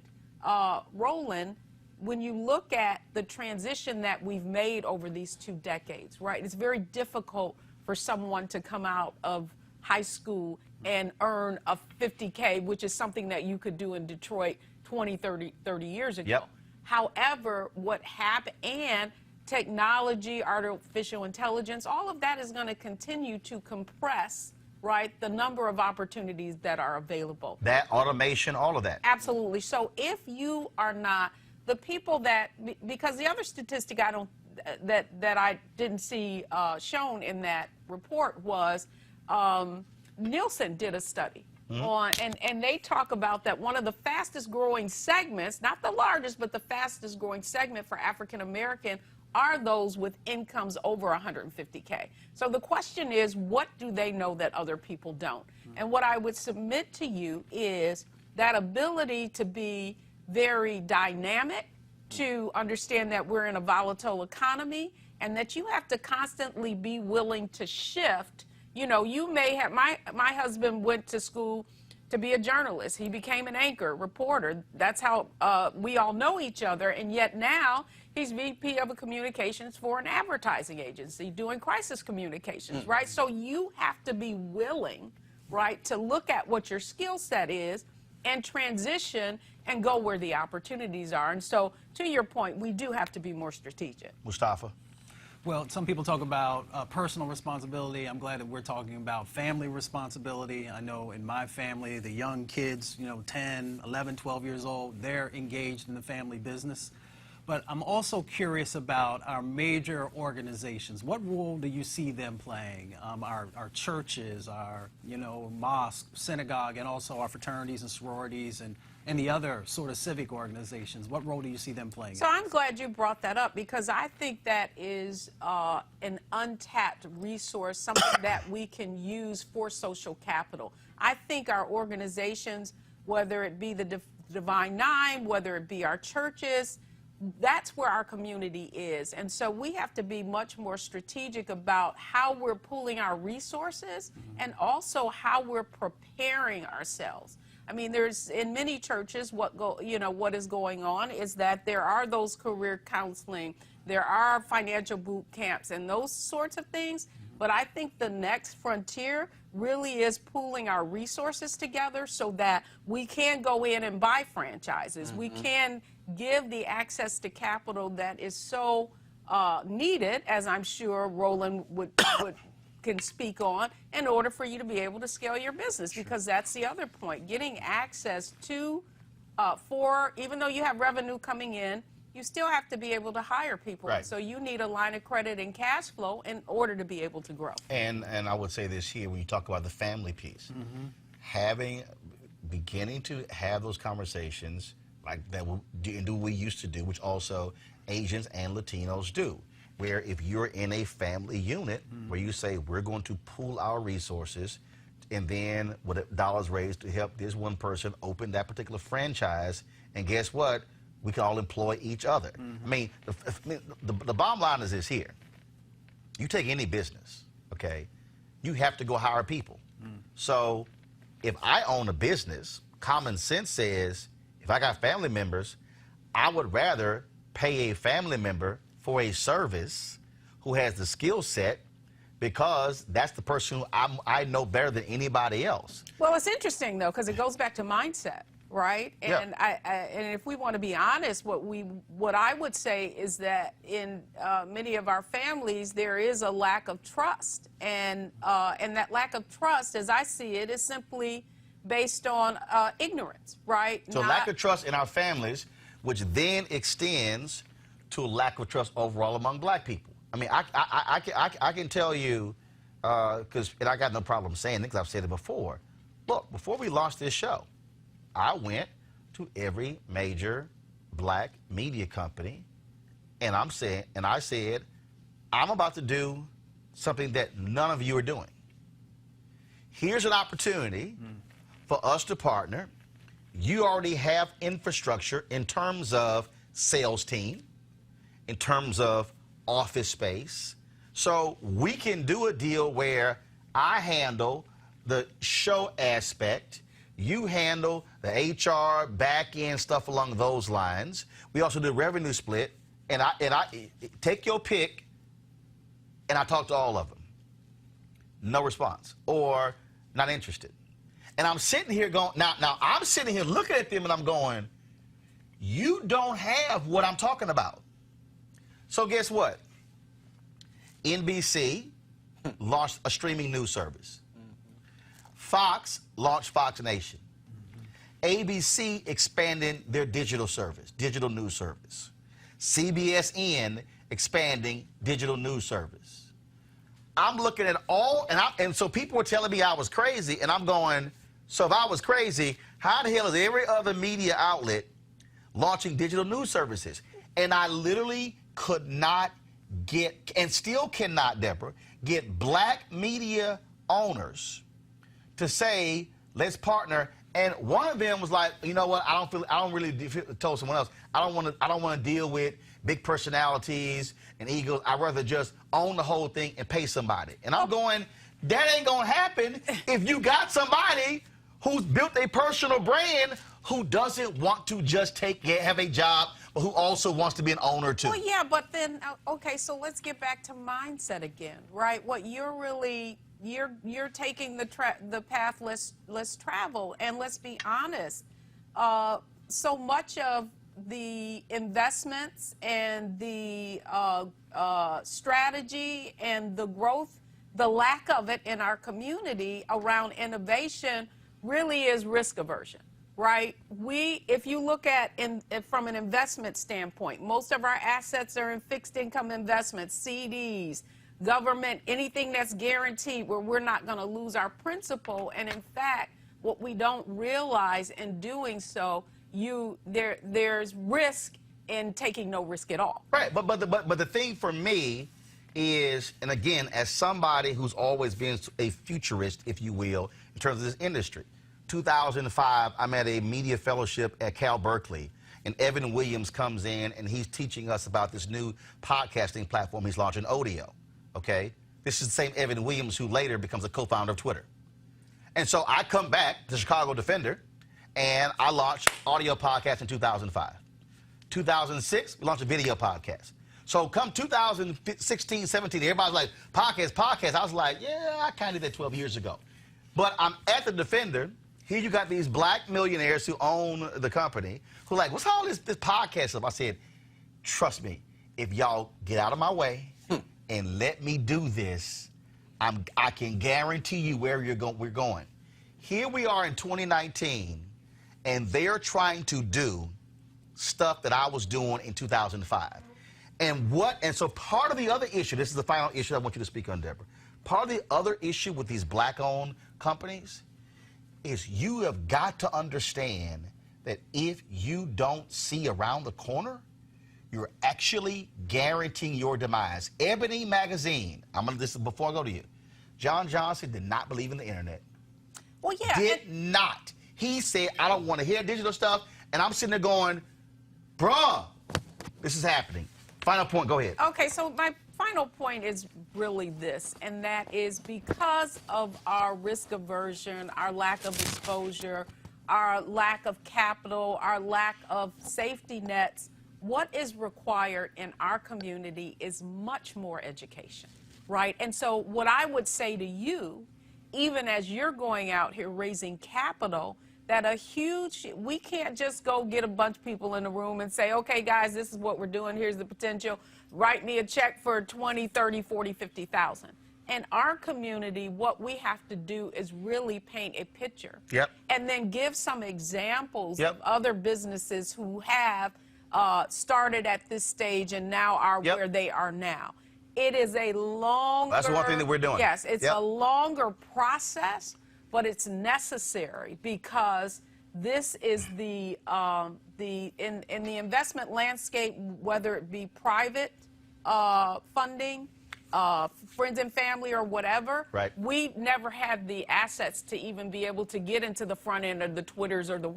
Roland, when you look at the transition that we've made over these 2 decades, right, it's very difficult for someone to come out of high school and earn a $50K, which is something that you could do in Detroit 20, 30 years ago. Yep. However, what happened, and technology, artificial intelligence, all of that is going to continue to compress, right, the number of opportunities that are available. That automation, all of that. Absolutely. So if you are not, the people that, because the other statistic that I didn't see shown in that report was Nielsen did a study on, and they talk about that one of the fastest growing segments, not the largest, but the fastest growing segment for African American are those with incomes over 150K. So the question is, what do they know that other people don't? And what I would submit to you is that ability to be very dynamic, to understand that we're in a volatile economy, and that you have to constantly be willing to shift. You know, you may have, my husband went to school to be a journalist. He became an anchor, reporter. That's how we all know each other. And yet now he's VP of communications for an advertising agency doing crisis communications, right? So you have to be willing, right, to look at what your skill set is and transition and go where the opportunities are. And so to your point, we do have to be more strategic. Mustafa? Well, some people talk about personal responsibility. I'm glad that we're talking about family responsibility. I know in my family, the young kids, 10, 11, 12 years old, they're engaged in the family business. But I'm also curious about our major organizations. What role do you see them playing? Our churches, our mosque, synagogue, and also our fraternities and sororities and the other sort of civic organizations. What role do you see them playing? So I'm glad you brought that up, because I think that is an untapped resource, something that we can use for social capital. I think our organizations, whether it be the Divine Nine, whether it be our churches, that's where our community is. And so we have to be much more strategic about how we're pooling our resources and also how we're preparing ourselves. I mean, there's in many churches what is going on is that there are those career counseling, there are financial boot camps and those sorts of things. But I think the next frontier really is pooling our resources together so that we can go in and buy franchises. We can give the access to capital that is so needed, as I'm sure Roland can speak on, in order for you to be able to scale your business. Because that's the other point, getting access to, even though you have revenue coming in, you still have to be able to hire people. Right. So you need a line of credit and cash flow in order to be able to grow. And I would say this here, when you talk about the family piece, beginning to have those conversations like that and do what we used to do, which also Asians and Latinos do, where if you're in a family unit where you say we're going to pool our resources, and then with dollars raised to help this one person open that particular franchise, and guess what? We can all employ each other. I mean, the bottom line is this here. You take any business, okay, you have to go hire people. So if I own a business, common sense says if I got family members, I would rather pay a family member for a service who has the skill set, because that's the person who I know better than anybody else. Well, it's interesting, though, because it goes back to mindset. Right, and and if we want to be honest, what I would say is that in many of our families there is a lack of trust, and that lack of trust, as I see it, is simply based on ignorance, right? So lack of trust in our families, which then extends to a lack of trust overall among black people. I mean, I can tell you, and I got no problem saying it because I've said it before. Look, before we launched this show, I went to every major black media company, and I said, I'm about to do something that none of you are doing. Here's an opportunity for us to partner. You already have infrastructure in terms of sales team, in terms of office space. So we can do a deal where I handle the show aspect, you handle the HR, back-end stuff along those lines. We also do revenue split, and I take your pick, and I talk to all of them. No response, or not interested. And I'm sitting here going, now I'm sitting here looking at them and I'm going, you don't have what I'm talking about. So guess what? NBC launched a streaming news service. Fox launched Fox Nation. ABC expanding their digital service, digital news service. CBSN expanding digital news service. I'm looking at all, and so people were telling me I was crazy, and I'm going, so if I was crazy, how the hell is every other media outlet launching digital news services? And I literally could not get, and still cannot, Deborah, get black media owners to say, let's partner. And one of them was like, you know what, I don't really told someone else, I don't want to deal with big personalities and egos. I'd rather just own the whole thing and pay somebody. And I'm going, that ain't gonna happen if you got somebody who's built a personal brand who doesn't want to just have a job, but who also wants to be an owner too. Well, yeah, but then, okay, so let's get back to mindset again, right? What you're really, you're taking the path less traveled, and let's be honest, so much of the investments and the strategy and the growth, the lack of it in our community around innovation really is risk aversion, right? If you look at from an investment standpoint, most of our assets are in fixed income investments, CDs, government, anything that's guaranteed where we're not going to lose our principal. And in fact, what we don't realize in doing so, there's risk in taking no risk at all. Right, but the thing for me is, and again, as somebody who's always been a futurist, if you will, in terms of this industry, 2005, I'm at a media fellowship at Cal Berkeley, and Evan Williams comes in, and he's teaching us about this new podcasting platform he's launching, Odeo, okay? This is the same Evan Williams who later becomes a co-founder of Twitter. And so I come back to Chicago Defender, and I launched audio podcast in 2005. 2006, we launched a video podcast. So come 2016, 17, everybody's like, podcast. I was like, yeah, I kind of did that 12 years ago. But I'm at the Defender. Here you got these black millionaires who own the company who are like, what's all this podcast stuff? I said, trust me, if y'all get out of my way and let me do this, I can guarantee you where we're going. Here we are in 2019, and they're trying to do stuff that I was doing in 2005. And so part of the other issue, this is the final issue I want you to speak on, Deborah. Part of the other issue with these black-owned companies is you have got to understand that if you don't see around the corner, you're actually guaranteeing your demise. Ebony magazine, this is before I go to you. John Johnson did not believe in the internet. Well, yeah. Did not. He said, I don't want to hear digital stuff. And I'm sitting there going, bruh, this is happening. Final point, go ahead. Okay, so my final point is really this, and that is because of our risk aversion, our lack of exposure, our lack of capital, our lack of safety nets, what is required in our community is much more education, right? And so what I would say to you, even as you're going out here raising capital, that we can't just go get a bunch of people in a room and say, okay, guys, this is what we're doing. Here's the potential. Write me a check for 20, 30, 40, 50,000. In our community, what we have to do is really paint a picture. Yep. And then give some examples Yep. of other businesses who have started at this stage and now are Yep. where they are now. It is a longer... That's one thing that we're doing. Yes, it's Yep. a longer process, but it's necessary because This is in the investment landscape, whether it be private funding, friends and family or whatever. Right. We never had the assets to even be able to get into the front end of the Twitters or the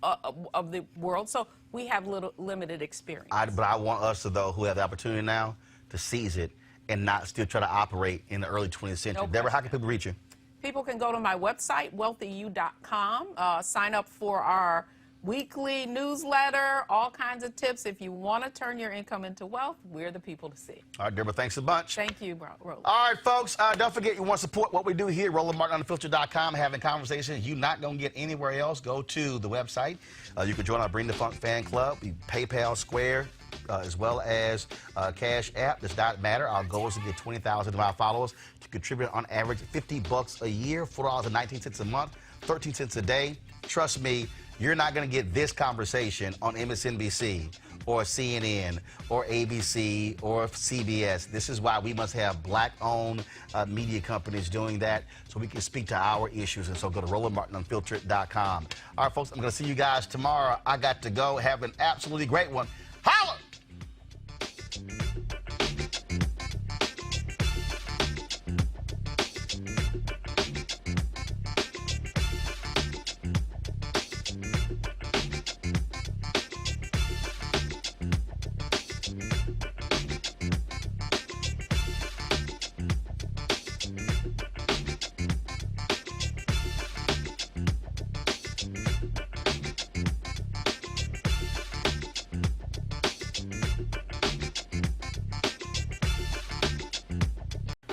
of the world. So we have limited experience. But I want us, though, who have the opportunity now, to seize it and not still try to operate in the early 20th century. Deborah, how can people reach you? People can go to my website, wealthyu.com, sign up for our weekly newsletter, all kinds of tips. If you want to turn your income into wealth, we're the people to see. All right, Deborah, thanks a bunch. Thank you, Roland. All right, folks, don't forget you want to support what we do here, RolandMartinUnfiltered.com, having conversations you're not going to get anywhere else. Go to the website. You can join our Bring the Funk fan club, PayPal, Square, as well as Cash App. Does not matter. Our goal is to get 20,000 of our followers to contribute on average $50 a year, $4.19 a month, 13 cents a day. Trust me, you're not going to get this conversation on MSNBC or CNN or ABC or CBS. This is why we must have black-owned media companies doing that so we can speak to our issues. And so go to RolandMartinUnfiltered.com. All right, folks, I'm going to see you guys tomorrow. I got to go. Have an absolutely great one. Holla!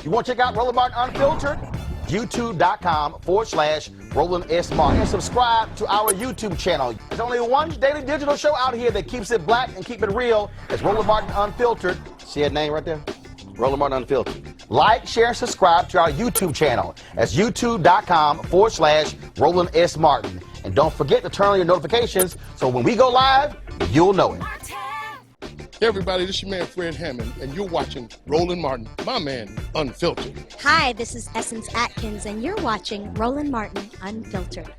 You want to check out Roland Martin Unfiltered? YouTube.com/Roland S. Martin. And subscribe to our YouTube channel. There's only one daily digital show out here that keeps it black and keep it real. It's Roland Martin Unfiltered. See that name right there? Roland Martin Unfiltered. Like, share, and subscribe to our YouTube channel. That's YouTube.com/Roland S. Martin. And don't forget to turn on your notifications so when we go live, you'll know it. Hey everybody, this is your man Fred Hammond, and you're watching Roland Martin, my man, Unfiltered. Hi, this is Essence Atkins, and you're watching Roland Martin Unfiltered.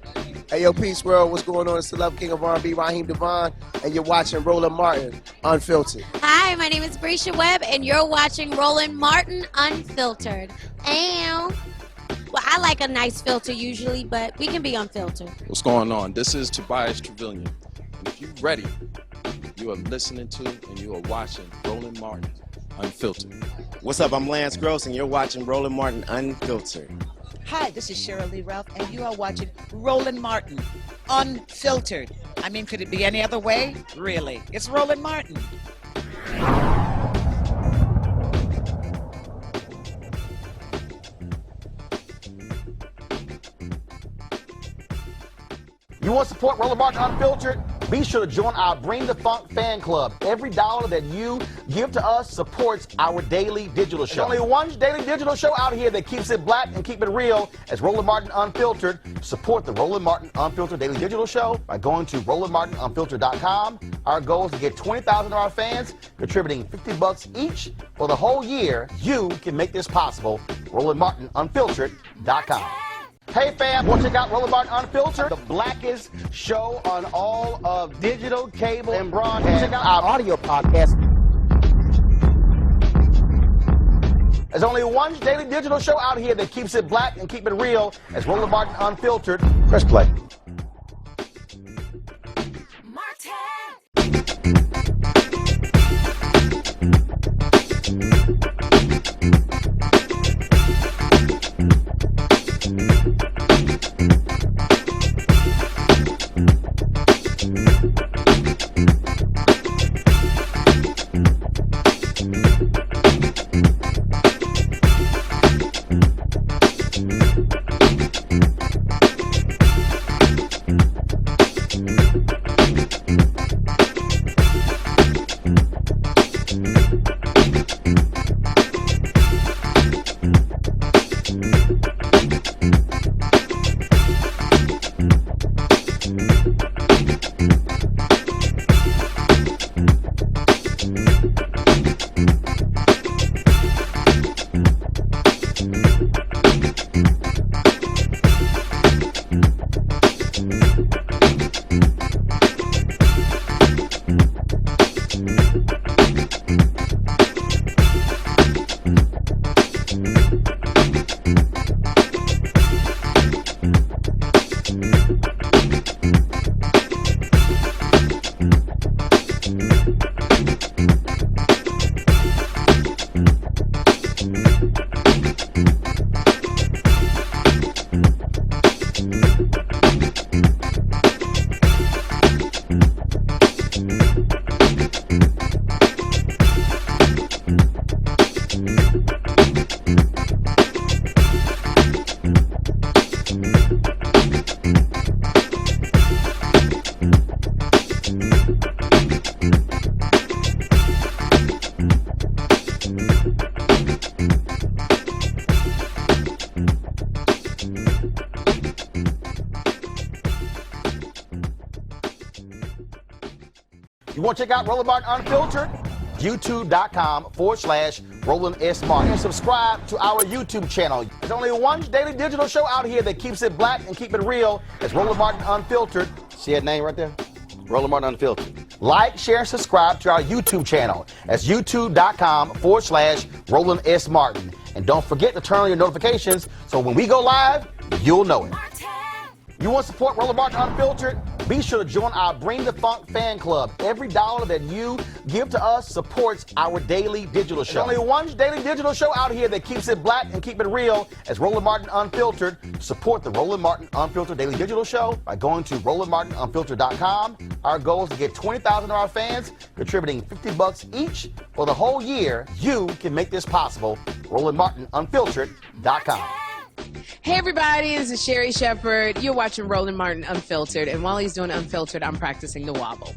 Hey yo, Peace World, what's going on? It's the Love King of R&B, Raheem Devon, and you're watching Roland Martin Unfiltered. Hi, my name is Brescia Webb, and you're watching Roland Martin Unfiltered. And well, I like a nice filter usually, but we can be unfiltered. What's going on? This is Tobias Trevelyan, and if you're ready, you are listening to and you are watching Roland Martin Unfiltered. What's up? I'm Lance Gross, and you're watching Roland Martin Unfiltered. Hi, this is Cheryl Lee Ralph, and you are watching Roland Martin Unfiltered. I mean, could it be any other way? Really? It's Roland Martin. You want to support Roland Martin Unfiltered? Be sure to join our Bring the Funk fan club. Every dollar that you give to us supports our daily digital show. There's only one daily digital show out here that keeps it black and keep it real. It's Roland Martin Unfiltered. Support the Roland Martin Unfiltered daily digital show by going to RolandMartinUnfiltered.com. Our goal is to get 20,000 of our fans contributing $50 each for the whole year. You can make this possible. RolandMartinUnfiltered.com. Hey fam, want to check out Roland Martin Unfiltered, the blackest show on all of digital, cable, and broadcast. Check out our audio podcast. There's only one daily digital show out here that keeps it black and keep it real. It's Roland Martin Unfiltered. Press play. You want to check out Roland Martin Unfiltered? YouTube.com/Roland S. Martin. And subscribe to our YouTube channel. There's only one daily digital show out here that keeps it black and keep it real. It's Roland Martin Unfiltered. See that name right there? Roland Martin Unfiltered. Like, share, and subscribe to our YouTube channel. That's YouTube.com/Roland S. Martin. And don't forget to turn on your notifications so when we go live, you'll know it. You want to support Roland Martin Unfiltered? Be sure to join our Bring the Funk fan club. Every dollar that you give to us supports our daily digital show. There's only one daily digital show out here that keeps it black and keep it real. It's Roland Martin Unfiltered. Support the Roland Martin Unfiltered daily digital show by going to RolandMartinUnfiltered.com. Our goal is to get 20,000 of our fans contributing $50 each for the whole year. You can make this possible. RolandMartinUnfiltered.com. Hey everybody, this is Sherry Shepherd. You're watching Roland Martin Unfiltered, and while he's doing Unfiltered, I'm practicing the wobble.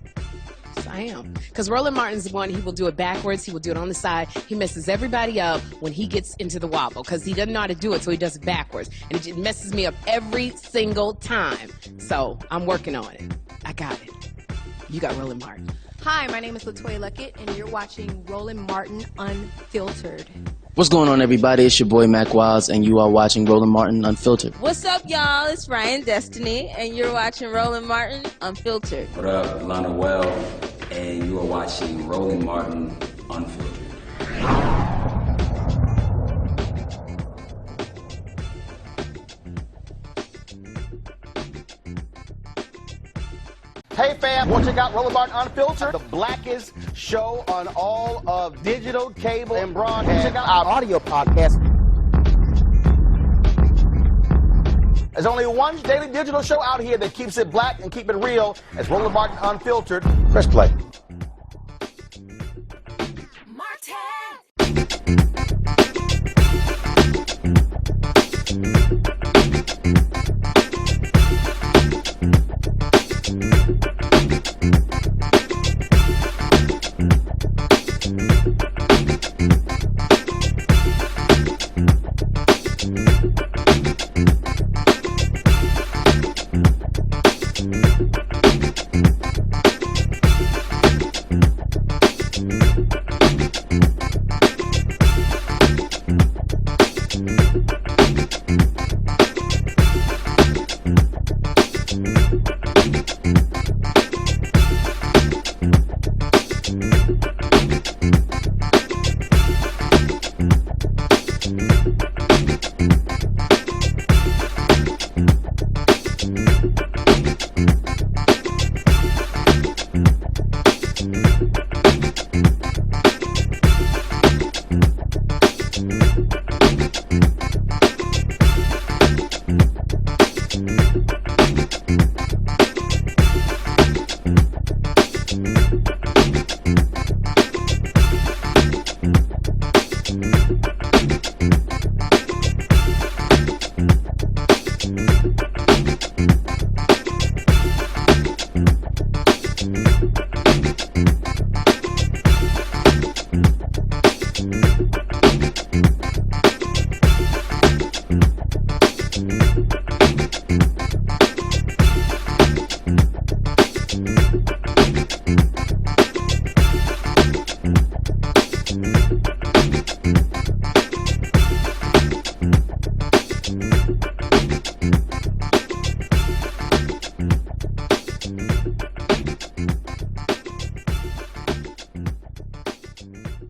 Yes, I am. Because Roland Martin's the one, he will do it backwards, he will do it on the side. He messes everybody up when he gets into the wobble, because he doesn't know how to do it, so he does it backwards. And it just messes me up every single time. So I'm working on it. I got it. You got Roland Martin. Hi, my name is LaToya Luckett, and you're watching Roland Martin Unfiltered. What's going on, everybody? It's your boy Mac Wiles, and you are watching Roland Martin Unfiltered. What's up, y'all? It's Ryan Destiny, and you're watching Roland Martin Unfiltered. What up, Lana Well, and you are watching Roland Martin Unfiltered. Hey fam, want to check out Roland Martin Unfiltered? The blackest show on all of digital, cable, and broadcast. Check out our audio podcast. There's only one daily digital show out here that keeps it black and keep it real. It's Roland Martin Unfiltered. Press play.